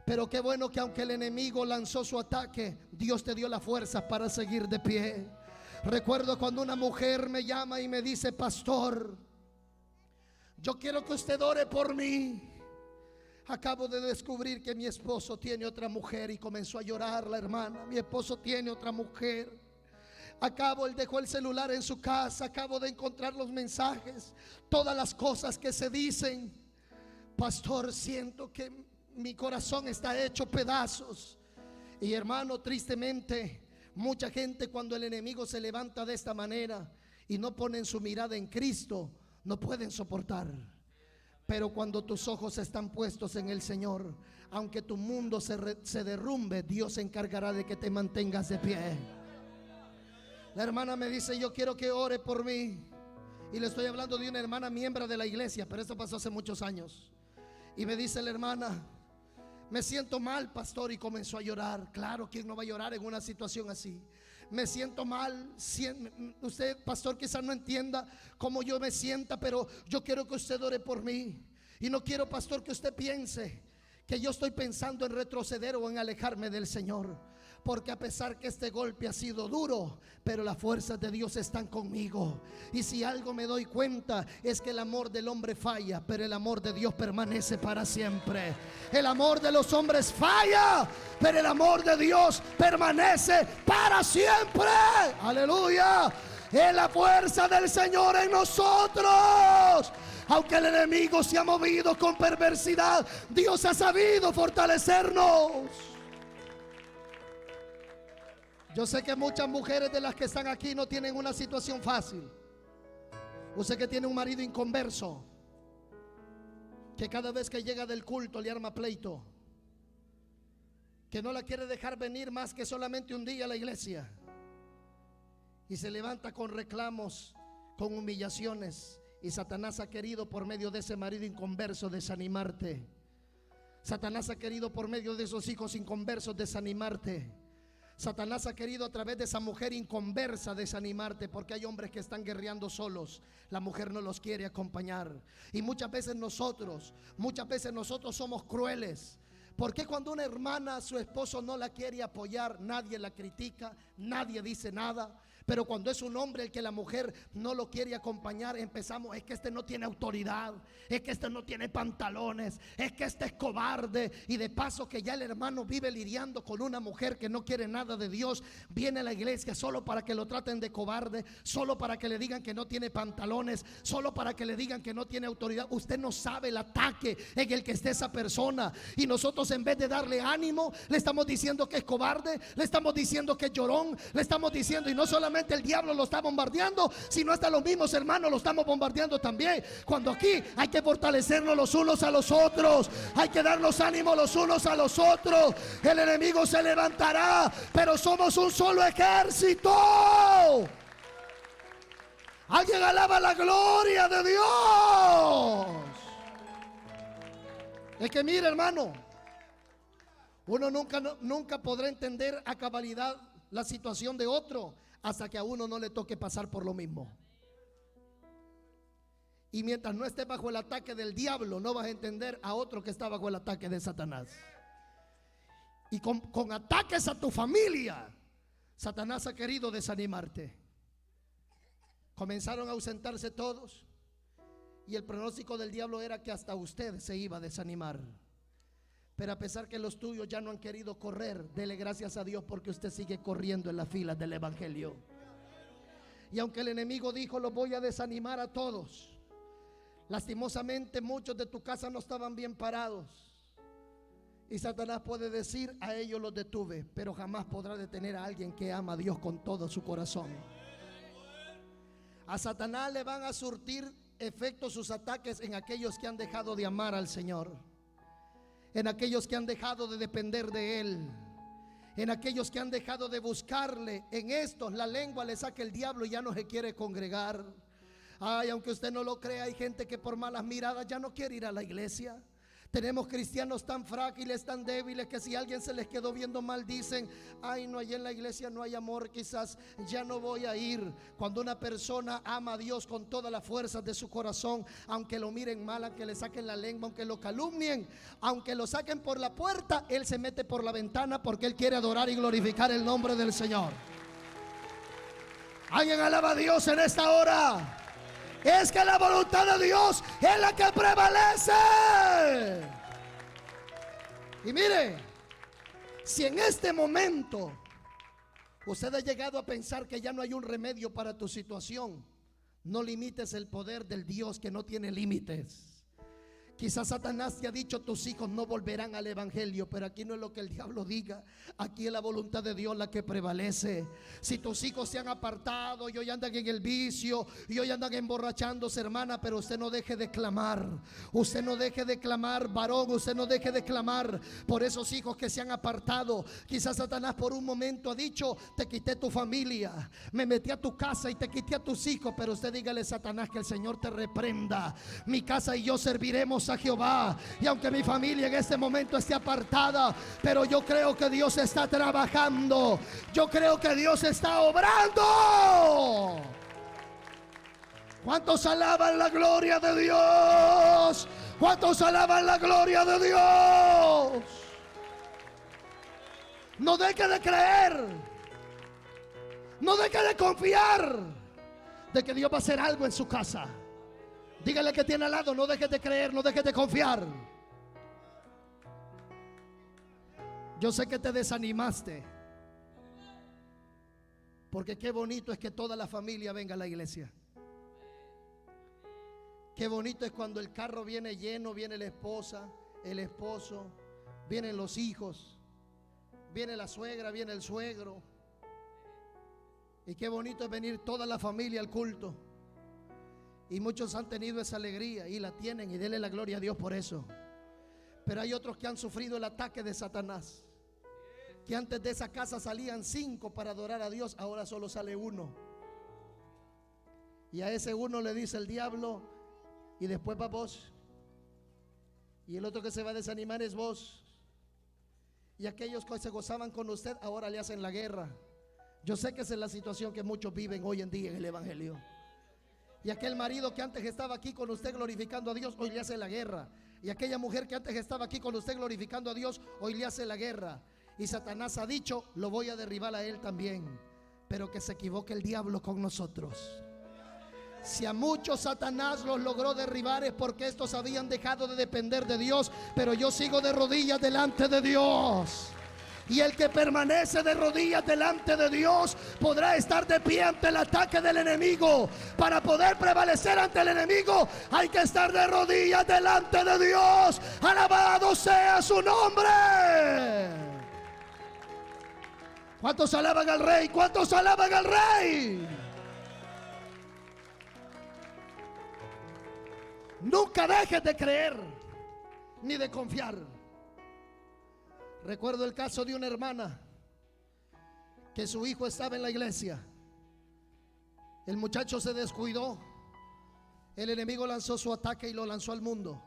Pero qué bueno que aunque el enemigo lanzó su ataque, Dios te dio la fuerza para seguir de pie. Recuerdo cuando una mujer me llama y me dice: pastor, yo quiero que usted ore por mí. Acabo de descubrir que mi esposo tiene otra mujer. Y comenzó a llorar la hermana. Mi esposo tiene otra mujer. Él dejó el celular en su casa. Acabo de encontrar los mensajes, todas las cosas que se dicen. Pastor, siento que mi corazón está hecho pedazos. Y hermano, tristemente, mucha gente, cuando el enemigo se levanta de esta manera y no ponen su mirada en Cristo, no pueden soportar. Pero cuando tus ojos están puestos en el Señor, aunque tu mundo se derrumbe, Dios se encargará de que te mantengas de pie. La hermana me dice: yo quiero que ore por mí. Y le estoy hablando de una hermana miembro de la iglesia, pero esto pasó hace muchos años. Y me dice la hermana: me siento mal, pastor. Y comenzó a llorar. Claro, ¿quién no va a llorar en una situación así? Me siento mal. Usted, pastor, quizás no entienda cómo yo me sienta, pero yo quiero que usted ore por mí. Y no quiero, pastor, que usted piense que yo estoy pensando en retroceder o en alejarme del Señor. Porque a pesar que este golpe ha sido duro, pero las fuerzas de Dios están conmigo. Y si algo me doy cuenta, es que el amor del hombre falla, pero el amor de Dios permanece para siempre. El amor de los hombres falla, pero el amor de Dios permanece para siempre. Aleluya. Es la fuerza del Señor en nosotros. Aunque el enemigo se ha movido con perversidad, Dios ha sabido fortalecernos. Yo sé que muchas mujeres de las que están aquí no tienen una situación fácil. Usted que tiene un marido inconverso, que cada vez que llega del culto le arma pleito, que no la quiere dejar venir más que solamente un día a la iglesia, y se levanta con reclamos, con humillaciones. Y Satanás ha querido, por medio de ese marido inconverso, desanimarte. Satanás ha querido por medio de esos hijos inconversos desanimarte. Satanás ha querido a través de esa mujer inconversa desanimarte, porque hay hombres que están guerreando solos. La mujer no los quiere acompañar. Y muchas veces nosotros somos crueles. Porque cuando una hermana, su esposo no la quiere apoyar, nadie la critica, nadie dice nada. Pero cuando es un hombre el que la mujer no lo quiere acompañar, empezamos: es que este no tiene autoridad, es que este no tiene pantalones, es que este es cobarde. Y de paso que ya el hermano vive lidiando con una mujer que no quiere nada de Dios, viene a la iglesia solo para que lo traten de cobarde, solo para que le digan que no tiene pantalones, solo para que le digan que no tiene autoridad. Usted no sabe el ataque en el que esté esa persona. Y nosotros, en vez de darle ánimo, le estamos diciendo que es cobarde, le estamos diciendo que es llorón, le estamos diciendo, y no solamente el diablo lo está bombardeando, sino hasta los mismos hermanos lo estamos bombardeando también. Cuando aquí hay que fortalecernos los unos a los otros, hay que darnos ánimo los unos a los otros. El enemigo se levantará, pero somos un solo ejército. Alguien alaba la gloria de Dios. Es que mire, hermano, uno nunca podrá entender a cabalidad la situación de otro hasta que a uno no le toque pasar por lo mismo. Y mientras no estés bajo el ataque del diablo, no vas a entender a otro que está bajo el ataque de Satanás. Y con ataques a tu familia, Satanás ha querido desanimarte. Comenzaron a ausentarse todos, y el pronóstico del diablo era que hasta usted se iba a desanimar. Pero a pesar que los tuyos ya no han querido correr, dele gracias a Dios porque usted sigue corriendo en las filas del evangelio. Y aunque el enemigo dijo: los voy a desanimar a todos, lastimosamente muchos de tu casa no estaban bien parados. Y Satanás puede decir: a ellos los detuve. Pero jamás podrá detener a alguien que ama a Dios con todo su corazón. A Satanás le van a surtir efectos sus ataques en aquellos que han dejado de amar al Señor, en aquellos que han dejado de depender de Él, en aquellos que han dejado de buscarle. En estos la lengua le saca el diablo y ya no se quiere congregar. Ay, aunque usted no lo crea, hay gente que por malas miradas ya no quiere ir a la iglesia. Tenemos cristianos tan frágiles, tan débiles, que si alguien se les quedó viendo mal dicen: ay, no, allá en la iglesia no hay amor, quizás ya no voy a ir. Cuando una persona ama a Dios con todas las fuerzas de su corazón, aunque lo miren mal, aunque le saquen la lengua, aunque lo calumnien, aunque lo saquen por la puerta, él se mete por la ventana porque él quiere adorar y glorificar el nombre del Señor. Alguien alaba a Dios en esta hora. Es que la voluntad de Dios es la que prevalece. Y mire, si en este momento usted ha llegado a pensar que ya no hay un remedio para tu situación, no limites el poder del Dios que no tiene límites. Quizás Satanás te ha dicho: tus hijos no volverán al evangelio, pero aquí no es lo que el diablo diga. Aquí es la voluntad de Dios la que prevalece. Si tus hijos se han apartado y hoy andan en el vicio y hoy andan emborrachándose, hermana, pero usted no deje de clamar. Usted no deje de clamar, varón. Usted no deje de clamar por esos hijos que se han apartado. Quizás Satanás por un momento ha dicho: te quité tu familia, me metí a tu casa y te quité a tus hijos. Pero usted dígale: Satanás, que el Señor te reprenda. Mi casa y yo serviremos a Jehová. Y aunque mi familia en este momento esté apartada, pero yo creo que Dios está trabajando. Yo creo que Dios está obrando. ¿Cuántos alaban la gloria de Dios? ¿Cuántos alaban la gloria de Dios? No deje de creer, no deje de confiar de que Dios va a hacer algo en su casa. Dígale que tiene al lado: no dejes de creer, no dejes de confiar. Yo sé que te desanimaste, porque qué bonito es que toda la familia venga a la iglesia. Qué bonito es cuando el carro viene lleno, viene la esposa, el esposo, vienen los hijos, viene la suegra, viene el suegro. Y qué bonito es venir toda la familia al culto. Y muchos han tenido esa alegría y la tienen, y denle la gloria a Dios por eso. Pero hay otros que han sufrido el ataque de Satanás, que antes de esa casa salían 5 para adorar a Dios, ahora solo sale 1. Y a ese uno le dice el diablo: y después va vos. Y el otro que se va a desanimar es vos. Y aquellos que se gozaban con usted ahora le hacen la guerra. Yo sé que esa es la situación que muchos viven hoy en día en el evangelio. Y aquel marido que antes estaba aquí con usted glorificando a Dios, hoy le hace la guerra. Y aquella mujer que antes estaba aquí con usted glorificando a Dios, hoy le hace la guerra. Y Satanás ha dicho: lo voy a derribar a él también. Pero que se equivoque el diablo con nosotros. Si a muchos Satanás los logró derribar es porque estos habían dejado de depender de Dios. Pero yo sigo de rodillas delante de Dios. Y el que permanece de rodillas delante de Dios podrá estar de pie ante el ataque del enemigo. Para poder prevalecer ante el enemigo hay que estar de rodillas delante de Dios. Alabado sea su nombre. ¿Cuántos alaban al Rey? ¿Cuántos alaban al Rey? Nunca dejes de creer ni de confiar. Recuerdo el caso de una hermana que su hijo estaba en la iglesia. El muchacho se descuidó. El enemigo lanzó su ataque y lo lanzó al mundo.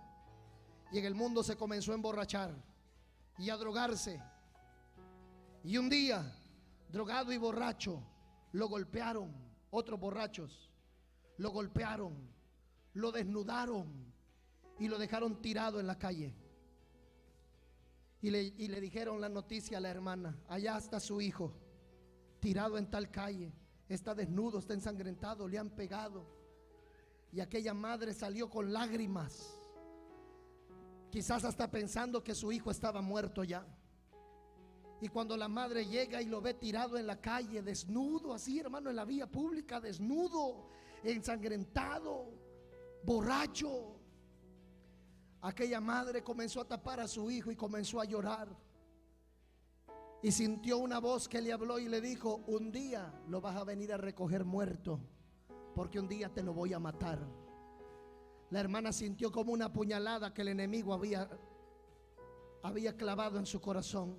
Y en el mundo se comenzó a emborrachar y a drogarse. Y un día, drogado y borracho, lo golpearon. Otros borrachos lo golpearon, lo desnudaron y lo dejaron tirado en la calle. Y le dijeron la noticia a la hermana: allá está su hijo, tirado en tal calle, está desnudo, está ensangrentado, le han pegado. Y aquella madre salió con lágrimas, quizás hasta pensando que su hijo estaba muerto ya. Y cuando la madre llega y lo ve tirado en la calle, desnudo, así hermano, en la vía pública, desnudo, ensangrentado, borracho, aquella madre comenzó a tapar a su hijo y comenzó a llorar. Y sintió una voz que le habló y le dijo: un día lo vas a venir a recoger muerto, porque un día te lo voy a matar. La hermana sintió como una puñalada que el enemigo había clavado en su corazón,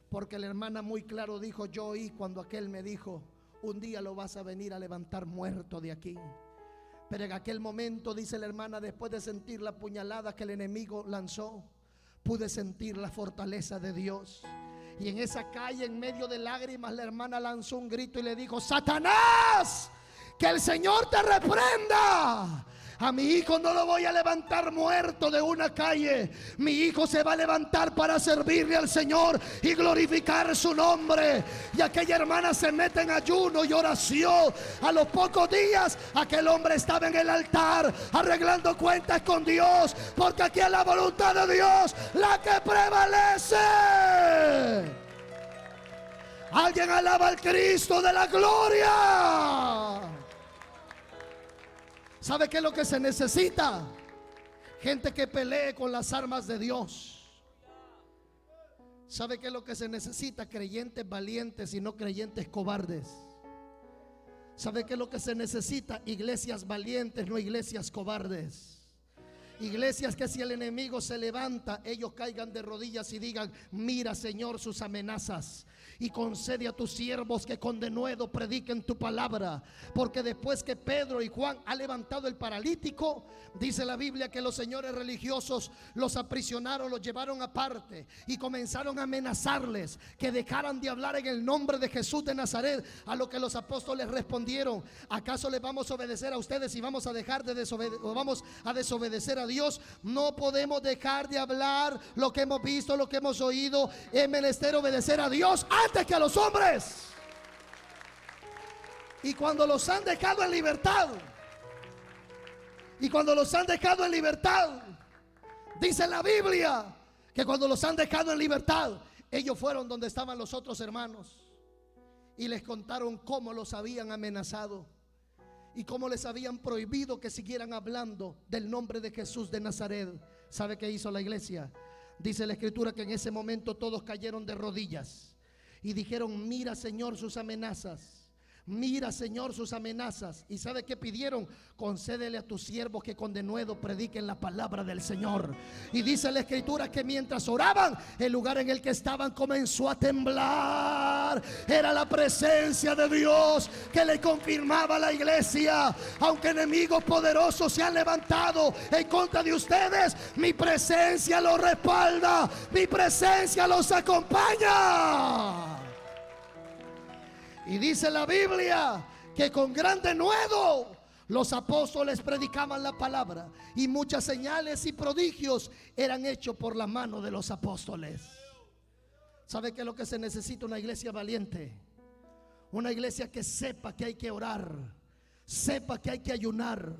porque la hermana muy claro dijo: yo oí cuando aquel me dijo: un día lo vas a venir a levantar muerto de aquí. Pero en aquel momento, dice la hermana, después de sentir la puñalada que el enemigo lanzó, pude sentir la fortaleza de Dios. Y en esa calle, en medio de lágrimas, la hermana lanzó un grito y le dijo: Satanás, que el Señor te reprenda. A mi hijo no lo voy a levantar muerto de una calle. Mi hijo se va a levantar para servirle al Señor y glorificar su nombre. Y aquella hermana se mete en ayuno y oración. A los pocos días aquel hombre estaba en el altar arreglando cuentas con Dios, porque aquí es la voluntad de Dios la que prevalece. Alguien alaba al Cristo de la gloria. ¿Sabe qué es lo que se necesita? Gente que pelee con las armas de Dios. ¿Sabe qué es lo que se necesita? Creyentes valientes y no creyentes cobardes. ¿Sabe qué es lo que se necesita? Iglesias valientes, no iglesias cobardes. Iglesias que si el enemigo se levanta, ellos caigan de rodillas y digan: mira, Señor, sus amenazas, y concede a tus siervos que con denuedo prediquen tu palabra. Porque después que Pedro y Juan han levantado el paralítico, dice la Biblia que los señores religiosos los aprisionaron, los llevaron aparte y comenzaron a amenazarles que dejaran de hablar en el nombre de Jesús de Nazaret. A lo que los apóstoles respondieron: ¿acaso les vamos a obedecer a ustedes y vamos a dejar de desobedecer a Dios? No podemos dejar de hablar lo que hemos visto, lo que hemos oído. Es menester obedecer a Dios antes que a los hombres. Y cuando los han dejado en libertad, dice la Biblia que cuando los han dejado en libertad, ellos fueron donde estaban los otros hermanos y les contaron cómo los habían amenazado y cómo les habían prohibido que siguieran hablando del nombre de Jesús de Nazaret. ¿Sabe qué hizo la iglesia? Dice la escritura que en ese momento todos cayeron de rodillas y dijeron: mira, Señor, sus amenazas. Mira, Señor, sus amenazas. ¿Y sabe qué pidieron? Concédele a tus siervos que con denuedo prediquen la palabra del Señor. Y dice la escritura que mientras oraban, el lugar en el que estaban comenzó a temblar. lugar era la presencia de Dios que le confirmaba a la iglesia: aunque enemigos poderosos se han levantado en contra de ustedes, mi presencia los respalda, mi presencia los acompaña. Y dice la Biblia que con gran denuedo los apóstoles predicaban la palabra, y muchas señales y prodigios eran hechos por la mano de los apóstoles. ¿Sabe qué es lo que se necesita? Una iglesia valiente, una iglesia que sepa que hay que orar, sepa que hay que ayunar,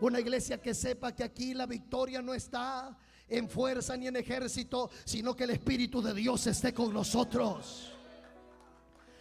una iglesia que sepa que aquí la victoria no está en fuerza ni en ejército, sino que el Espíritu de Dios esté con nosotros.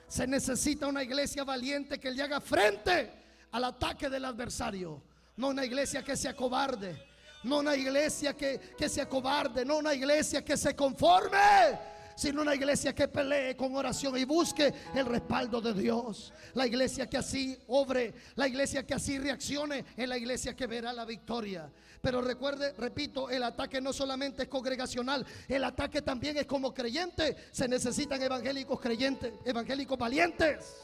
Se necesita una iglesia valiente que le haga frente al ataque del adversario. No una iglesia que se acobarde, no una iglesia que se acobarde, no una iglesia que se conforme, sino una iglesia que pelee con oración y busque el respaldo de Dios. La iglesia que así obre, la iglesia que así reaccione, es la iglesia que verá la victoria. Pero recuerde, repito, el ataque no solamente es congregacional, el ataque también es como creyente. Se necesitan evangélicos creyentes, evangélicos valientes.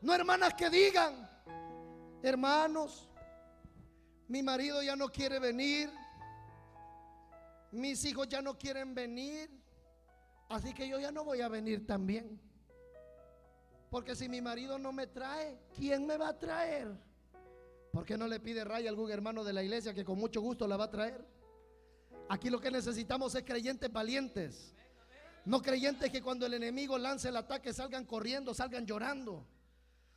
No hermanas que digan: hermanos, mi marido ya no quiere venir, mis hijos ya no quieren venir, así que yo ya no voy a venir también. Porque si mi marido no me trae, ¿quién me va a traer? ¿Por qué no le pide raya a algún hermano de la iglesia que con mucho gusto la va a traer? Aquí lo que necesitamos es creyentes valientes, no creyentes que cuando el enemigo lance el ataque salgan corriendo, salgan llorando.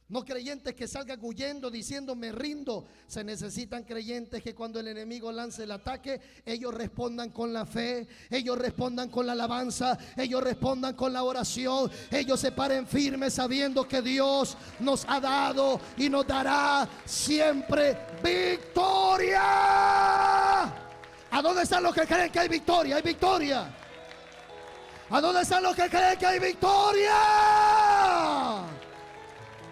No creyentes que salgan huyendo diciendo me rindo. Se necesitan creyentes que cuando el enemigo lance el ataque, ellos respondan con la fe, ellos respondan con la alabanza, ellos respondan con la oración, ellos se paren firmes sabiendo que Dios nos ha dado y nos dará siempre victoria. ¿A dónde están los que creen que hay victoria? Hay victoria. ¿A dónde están los que creen que hay victoria?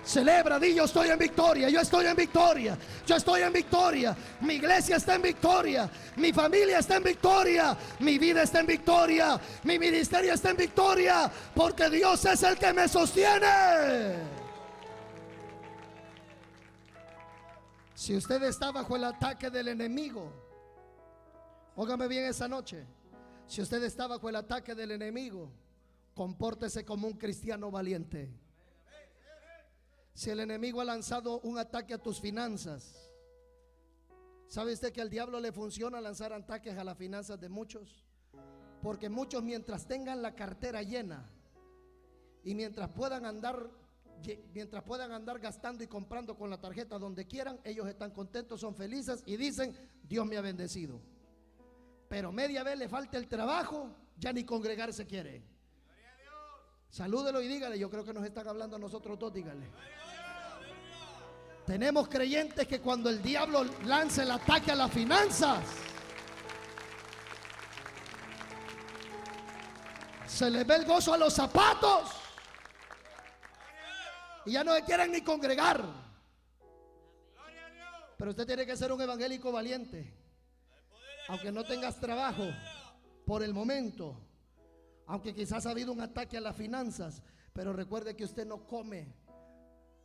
Celebra, di: yo estoy en victoria, yo estoy en victoria, yo estoy en victoria. Mi iglesia está en victoria, mi familia está en victoria, mi vida está en victoria, mi ministerio está en victoria, porque Dios es el que me sostiene. Si usted está bajo el ataque del enemigo, óigame bien esa noche, si usted está bajo el ataque del enemigo, compórtese como un cristiano valiente. Si el enemigo ha lanzado un ataque a tus finanzas, ¿sabe usted que al diablo le funciona lanzar ataques a las finanzas de muchos? Porque muchos, mientras tengan la cartera llena y mientras puedan andar gastando y comprando con la tarjeta donde quieran, ellos están contentos, son felices y dicen: Dios me ha bendecido. Pero media vez le falta el trabajo, ya ni congregarse quiere. Salúdelo y dígale: yo creo que nos están hablando a nosotros dos, dígale. Tenemos creyentes que cuando el diablo lanza el ataque a las finanzas, se les ve el gozo a los zapatos y ya no se quieren ni congregar. Pero usted tiene que ser un evangélico valiente. Aunque no tengas trabajo por el momento, aunque quizás ha habido un ataque a las finanzas, pero recuerde que usted no come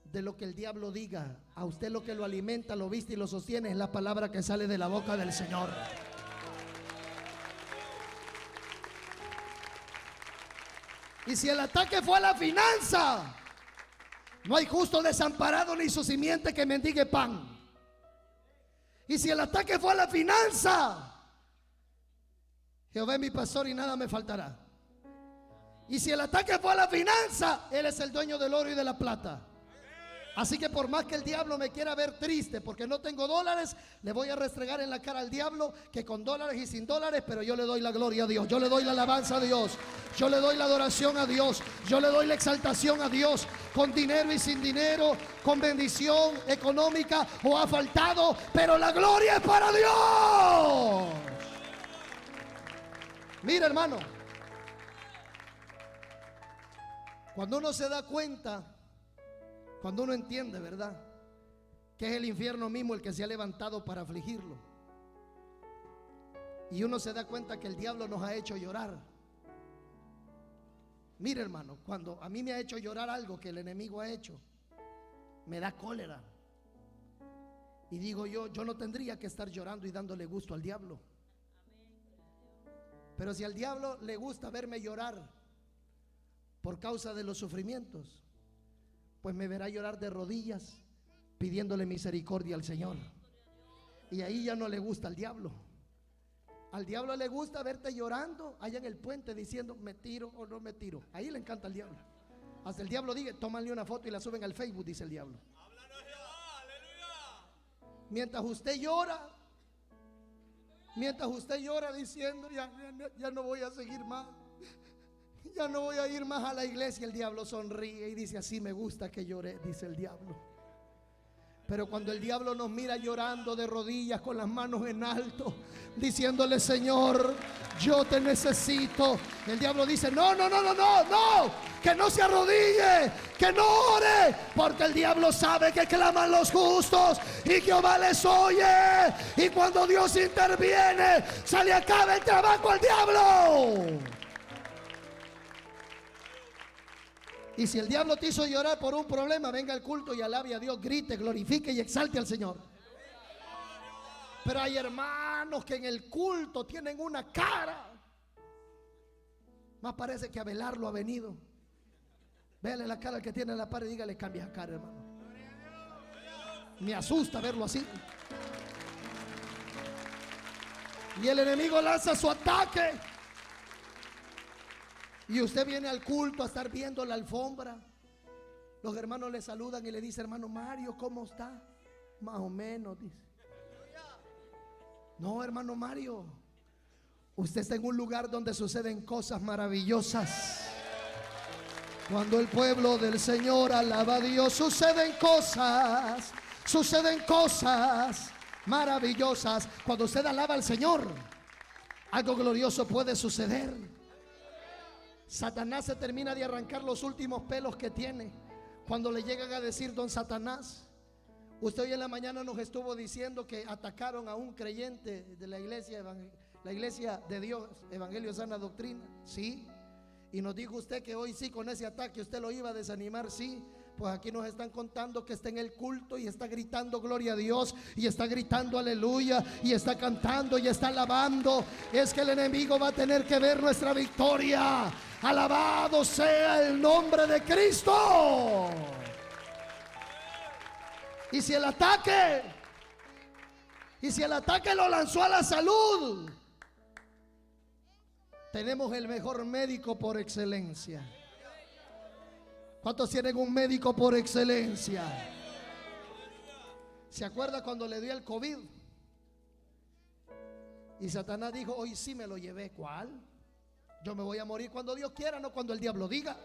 de lo que el diablo diga. A usted lo que lo alimenta, lo viste y lo sostiene es la palabra que sale de la boca del Señor. Y si el ataque fue a la finanza, no hay justo desamparado ni su simiente que mendigue pan. Y si el ataque fue a la finanza, Jehová es mi pastor y nada me faltará. Y si el ataque fue a la finanza, Él es el dueño del oro y de la plata. Así que por más que el diablo me quiera ver triste porque no tengo dólares, le voy a restregar en la cara al diablo que con dólares y sin dólares, pero yo le doy la gloria a Dios, yo le doy la alabanza a Dios, yo le doy la adoración a Dios, yo le doy la exaltación a Dios, con dinero y sin dinero, con bendición económica o ha faltado, pero la gloria es para Dios. Mira, hermano, cuando uno se da cuenta, cuando uno entiende, ¿verdad?, que es el infierno mismo el que se ha levantado para afligirlo, y uno se da cuenta que el diablo nos ha hecho llorar, Mire, hermano, cuando a mí me ha hecho llorar algo que el enemigo ha hecho, me da cólera. Y digo yo no tendría que estar llorando y dándole gusto al diablo. Pero si al diablo le gusta verme llorar por causa de los sufrimientos, pues me verá llorar de rodillas pidiéndole misericordia al Señor. Y ahí ya no le gusta al diablo. Al diablo le gusta verte llorando allá en el puente diciendo me tiro o no me tiro. Ahí le encanta al diablo. Hasta el diablo dice, tómale una foto y la suben al Facebook, dice el diablo. Mientras usted llora diciendo ya no voy a seguir más, ya no voy a ir más a la iglesia, el diablo sonríe y dice, así me gusta que llore, dice el diablo. Pero cuando el diablo nos mira llorando de rodillas con las manos en alto, diciéndole, Señor, yo te necesito, el diablo dice, no, que no se arrodille, que no ore, porque el diablo sabe que claman los justos y Jehová les oye. Y cuando Dios interviene, se le acaba el trabajo al diablo. Y si el diablo te hizo llorar por un problema, venga al culto y alabe a Dios, grite, glorifique y exalte al Señor. Pero hay hermanos que en el culto tienen una cara, más parece que Abelardo ha venido. Véale la cara al que tiene en la pared y dígale, cambia cara, hermano. Me asusta verlo así. Y el enemigo lanza su ataque. Y usted viene al culto a estar viendo la alfombra. Los hermanos le saludan y le dicen, hermano Mario, ¿cómo está? Más o menos, dice. No, hermano Mario, usted está en un lugar donde suceden cosas maravillosas. Cuando el pueblo del Señor alaba a Dios, suceden cosas maravillosas. Cuando usted alaba al Señor, algo glorioso puede suceder. Satanás se termina de arrancar los últimos pelos que tiene cuando le llegan a decir, don Satanás, usted hoy en la mañana nos estuvo diciendo que atacaron a un creyente de la iglesia de Dios, Evangelio Sana Doctrina. Sí. Y nos dijo usted que hoy sí, con ese ataque usted lo iba a desanimar. Sí. Pues aquí nos están contando que está en el culto y está gritando gloria a Dios, y está gritando aleluya, y está cantando y está alabando. Es que el enemigo va a tener que ver nuestra victoria. Alabado sea el nombre de Cristo. Y si el ataque lo lanzó a la salud, tenemos el mejor médico por excelencia. ¿Cuántos tienen un médico por excelencia? ¿Se acuerda cuando le dio el COVID? Y Satanás dijo, hoy sí me lo llevé. ¿Cuál? Yo me voy a morir cuando Dios quiera, no cuando el diablo diga.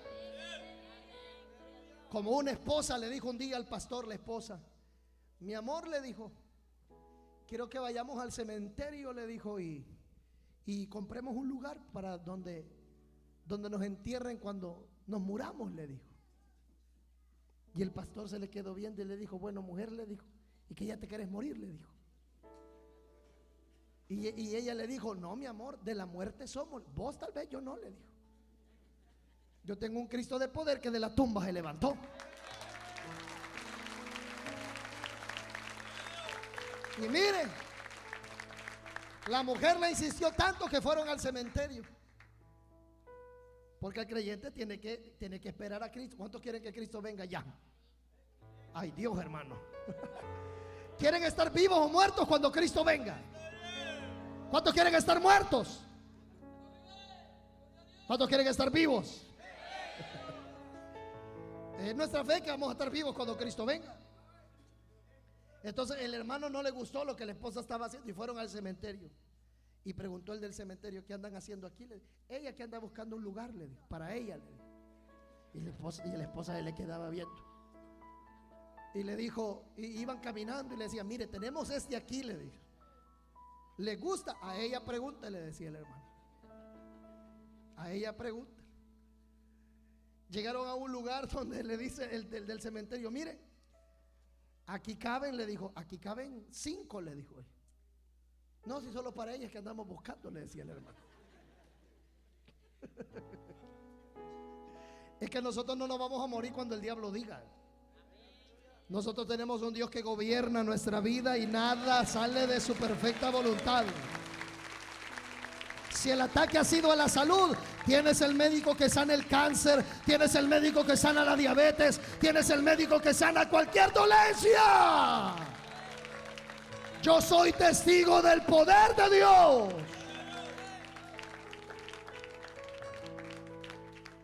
Como una esposa le dijo un día al pastor, la esposa, mi amor, le dijo, quiero que vayamos al cementerio, le dijo, y compremos un lugar para donde nos entierren cuando nos muramos, le dijo. Y el pastor se le quedó viendo y le dijo, bueno, mujer, le dijo, ¿y que ya te quieres morir?, le dijo. Y ella le dijo, no, mi amor, de la muerte somos. Vos tal vez, yo no, le dijo. Yo tengo un Cristo de poder que de la tumba se levantó. Y mire, la mujer le insistió tanto que fueron al cementerio. Porque el creyente tiene que esperar a Cristo. ¿Cuántos quieren que Cristo venga ya? Ay, Dios, hermano. ¿Quieren estar vivos o muertos cuando Cristo venga? ¿Cuántos quieren estar muertos? ¿Cuántos quieren estar vivos? Es nuestra fe que vamos a estar vivos cuando Cristo venga. Entonces el hermano no le gustó lo que la esposa estaba haciendo y fueron al cementerio. Y preguntó el del cementerio, ¿qué andan haciendo aquí? Ella que anda buscando un lugar, le dijo, para ella, le dijo. Y la esposa se le quedaba viendo. Y le dijo, y iban caminando y le decía, mire, tenemos este aquí, le dijo. ¿Le gusta? A ella pregunta, le decía el hermano. A ella pregunta. Llegaron a un lugar donde le dice el del cementerio, mire, aquí caben, le dijo, aquí caben 5, le dijo él. No, si solo para ella es que andamos buscando, le decía el hermano. Es que nosotros no nos vamos a morir cuando el diablo diga. Nosotros tenemos un Dios que gobierna nuestra vida y nada sale de su perfecta voluntad. Si el ataque ha sido a la salud, tienes el médico que sana el cáncer, tienes el médico que sana la diabetes, tienes el médico que sana cualquier dolencia. Yo soy testigo del poder de Dios.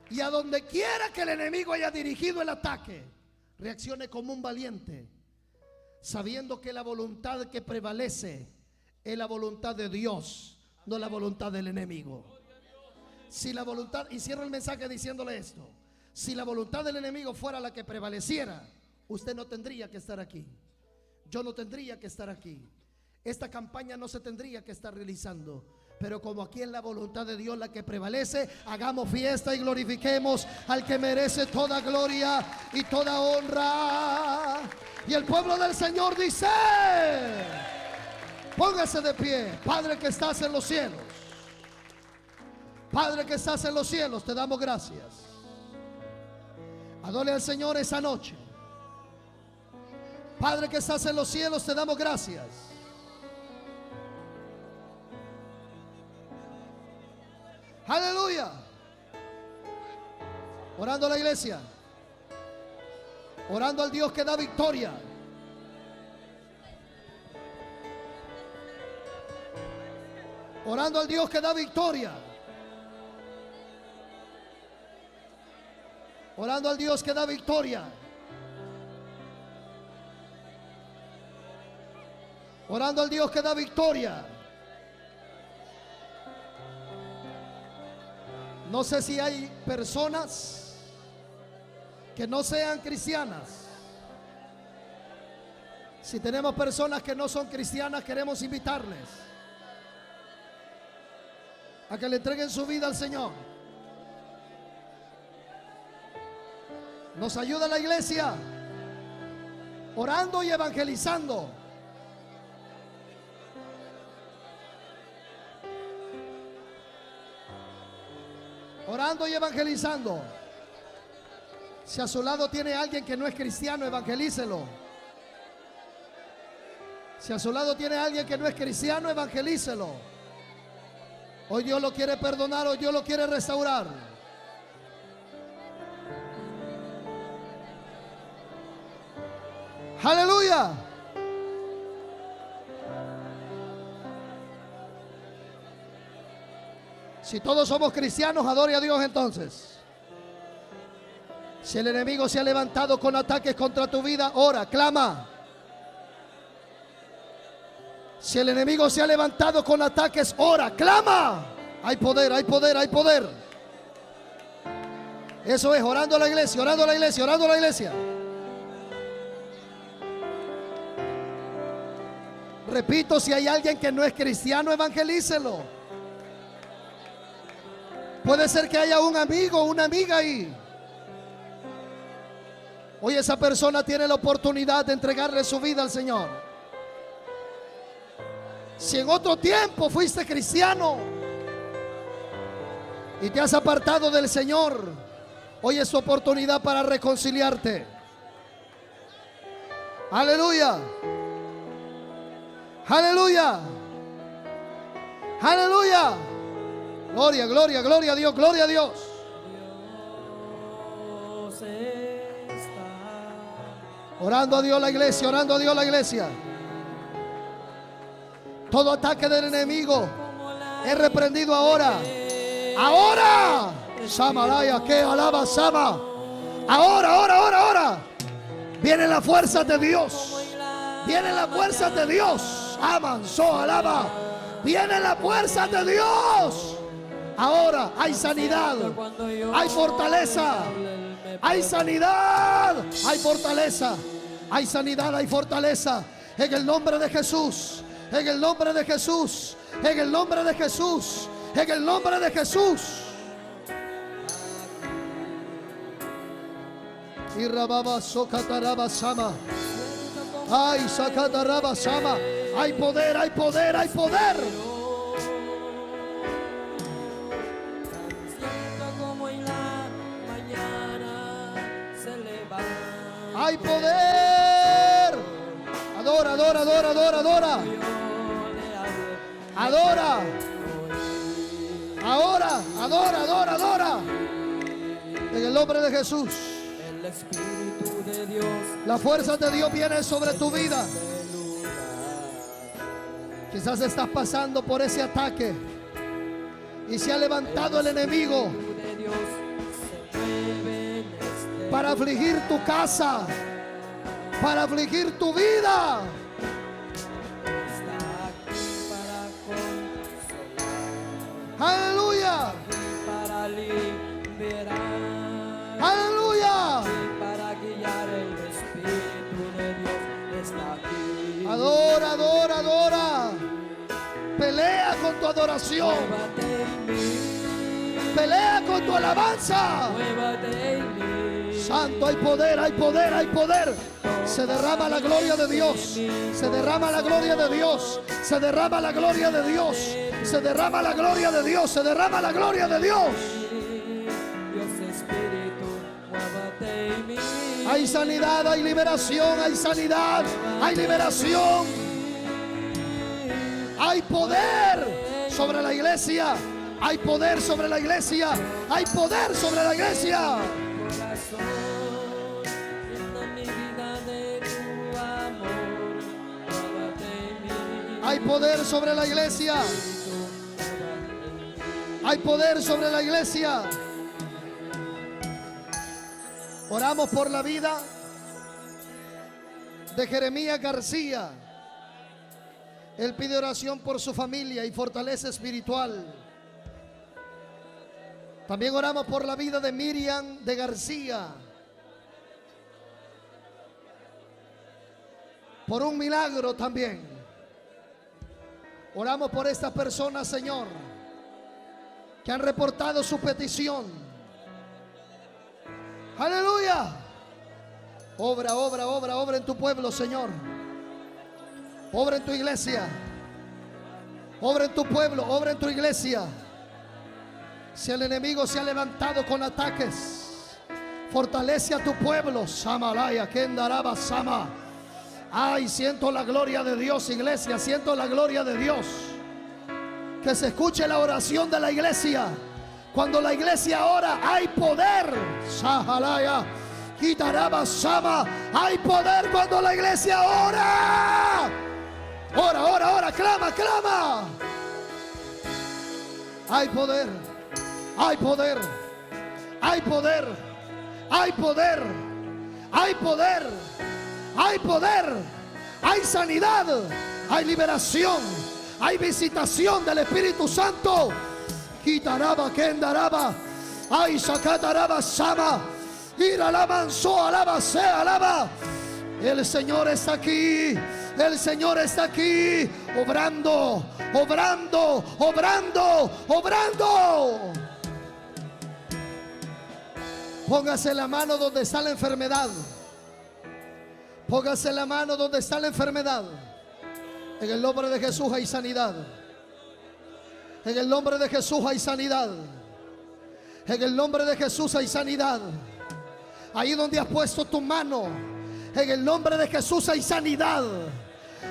Y a donde quiera que el enemigo haya dirigido el ataque, reaccione como un valiente, sabiendo que la voluntad que prevalece es la voluntad de Dios, no la voluntad del enemigo. Si la voluntad, y cierro el mensaje diciéndole esto: si la voluntad del enemigo fuera la que prevaleciera, usted no tendría que estar aquí, yo no tendría que estar aquí, esta campaña no se tendría que estar realizando. Pero como aquí es la voluntad de Dios la que prevalece, hagamos fiesta y glorifiquemos al que merece toda gloria y toda honra. Y el pueblo del Señor dice: póngase de pie. Padre que estás en los cielos, Padre que estás en los cielos, te damos gracias. Adore al Señor esa noche. Padre que estás en los cielos, te damos gracias. Aleluya. Orando a la iglesia, orando al Dios que da victoria. Orando al Dios que da victoria. Orando al Dios que da victoria. Orando al Dios que da victoria. No sé si hay personas que no sean cristianas. Si tenemos personas que no son cristianas, queremos invitarles a que le entreguen su vida al Señor. Nos ayuda la iglesia orando y evangelizando. Orando y evangelizando. Si a su lado tiene alguien que no es cristiano, evangelícelo. Si a su lado tiene alguien que no es cristiano, evangelícelo. Hoy Dios lo quiere perdonar, hoy Dios lo quiere restaurar. Aleluya. Si todos somos cristianos, adore a Dios entonces. Si el enemigo se ha levantado con ataques contra tu vida, ora, clama. Si el enemigo se ha levantado con ataques, ora, clama. Hay poder, hay poder, hay poder. Eso es, orando a la iglesia, orando a la iglesia, orando a la iglesia. Repito, si hay alguien que no es cristiano, evangelícelo. Puede ser que haya un amigo o una amiga ahí. Hoy esa persona tiene la oportunidad de entregarle su vida al Señor. Si en otro tiempo fuiste cristiano y te has apartado del Señor, hoy es tu oportunidad para reconciliarte. Aleluya. Aleluya. Aleluya. Gloria, gloria, gloria a Dios, gloria a Dios. Orando a Dios la iglesia, orando a Dios la iglesia. Todo ataque del enemigo es reprendido ahora. Ahora. Samaraya, que alaba Sama. Ahora, ahora, ahora, ahora. Viene la fuerza de Dios. Viene la fuerza de Dios. Amanso, alaba. Viene la fuerza de Dios. Ahora hay sanidad, hay fortaleza, hay sanidad, hay fortaleza, hay sanidad, hay fortaleza. En el nombre de Jesús, en el nombre de Jesús, en el nombre de Jesús, en el nombre de Jesús. Y rababa socataraba sama. Ay, sacataraba sama. Hay poder, hay poder, hay poder. Hay poder. Adora, adora, adora, adora, adora. Adora. Ahora, adora, adora, adora. En el nombre de Jesús. El Espíritu de Dios. La fuerza de Dios viene sobre tu vida. Quizás estás pasando por ese ataque y se ha levantado el enemigo para afligir tu casa, para afligir tu vida. Aleluya. Para liberar. Aleluya. Para guiar, el Espíritu de Dios está aquí. Adora, adora, adora. Pelea con tu adoración. Muévate en mí. Pelea con tu alabanza. Muévate en mí. Santo, hay poder, hay poder, hay poder. Se derrama la gloria de Dios. Se derrama la gloria de Dios. Se derrama la gloria de Dios. Se derrama la gloria de Dios. Se derrama la gloria de Dios. Dios Espíritu, muévate en mí. Hay sanidad, hay liberación, hay sanidad, hay liberación. Hay poder sobre la iglesia. Hay poder sobre la iglesia. Hay poder sobre la iglesia. Hay poder sobre la iglesia. Hay poder sobre la iglesia. Oramos por la vida de Jeremías García. Él pide oración por su familia y fortaleza espiritual. También oramos por la vida de Miriam de García. Por un milagro también. Oramos por estas personas, Señor, que han reportado su petición. Aleluya. Obra, obra, obra, obra en tu pueblo, Señor. Obra en tu iglesia. Obra en tu pueblo, obra en tu iglesia. Si el enemigo se ha levantado con ataques, fortalece a tu pueblo. Samalaya, Kendaraba, Sama. Ay, siento la gloria de Dios, iglesia. Siento la gloria de Dios. Que se escuche la oración de la iglesia. Cuando la iglesia ora, hay poder. Sahalaya, Kitaraba, Sama. Hay poder cuando la iglesia ora. Ora, ora, ora. Clama, clama. Hay poder. Hay poder. Hay poder. Hay poder. Hay poder. Hay poder. Hay sanidad. Hay liberación. Hay visitación del Espíritu Santo. Quitaraba, Kendaraba. Ay, Sacataraba, Sama. Iralamanso, alaba, se alaba. El Señor está aquí. El Señor está aquí. Obrando, obrando, obrando, obrando. Póngase la mano donde está la enfermedad. Póngase la mano donde está la enfermedad. En el nombre de Jesús hay sanidad. En el nombre de Jesús hay sanidad. En el nombre de Jesús hay sanidad. Ahí donde has puesto tu mano, en el nombre de Jesús hay sanidad.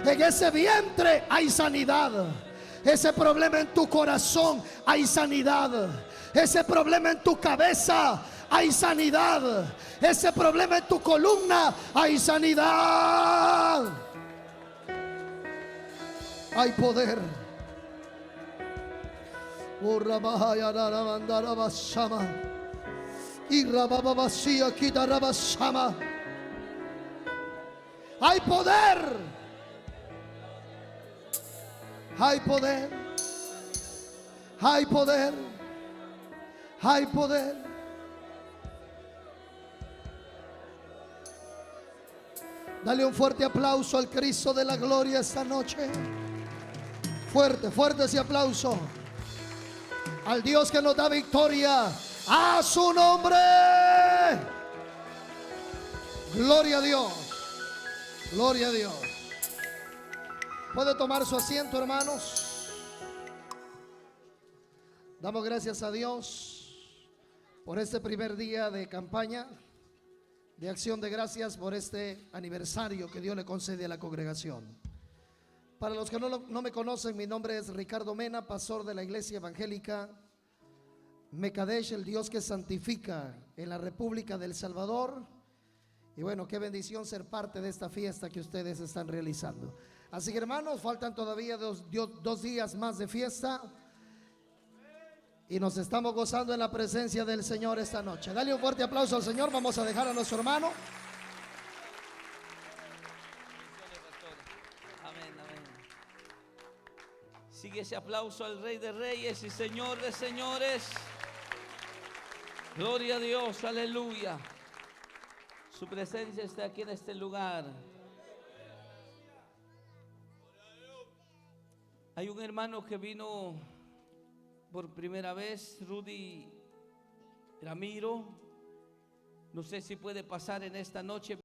En ese vientre hay sanidad. Ese problema en tu corazón hay sanidad. Ese problema en tu cabeza hay sanidad. Ese problema en tu columna hay sanidad. Hay poder. Hay poder. Hay poder. Hay poder. Hay poder. Dale un fuerte aplauso al Cristo de la gloria esta noche. Fuerte, fuerte ese aplauso. Al Dios que nos da victoria. A su nombre. Gloria a Dios. Gloria a Dios. Puede tomar su asiento, hermanos. Damos gracias a Dios por este primer día de campaña. de acción de gracias por este aniversario que Dios le concede a la congregación. Para los que no me conocen, mi nombre es Ricardo Mena, pastor de la iglesia evangélica Mekadesh, el Dios que santifica, en la República del Salvador. Y bueno, qué bendición ser parte de esta fiesta que ustedes están realizando. Así que hermanos, faltan todavía dos días más de fiesta y nos estamos gozando en la presencia del Señor esta noche. Dale un fuerte aplauso al Señor. Vamos a dejar a nuestro hermano. Amén, amén. Sigue ese aplauso al Rey de Reyes y Señor de Señores. Gloria a Dios, aleluya. Su presencia está aquí en este lugar. Hay un hermano que vino por primera vez, Rudy Ramiro. No sé si puede pasar en esta noche.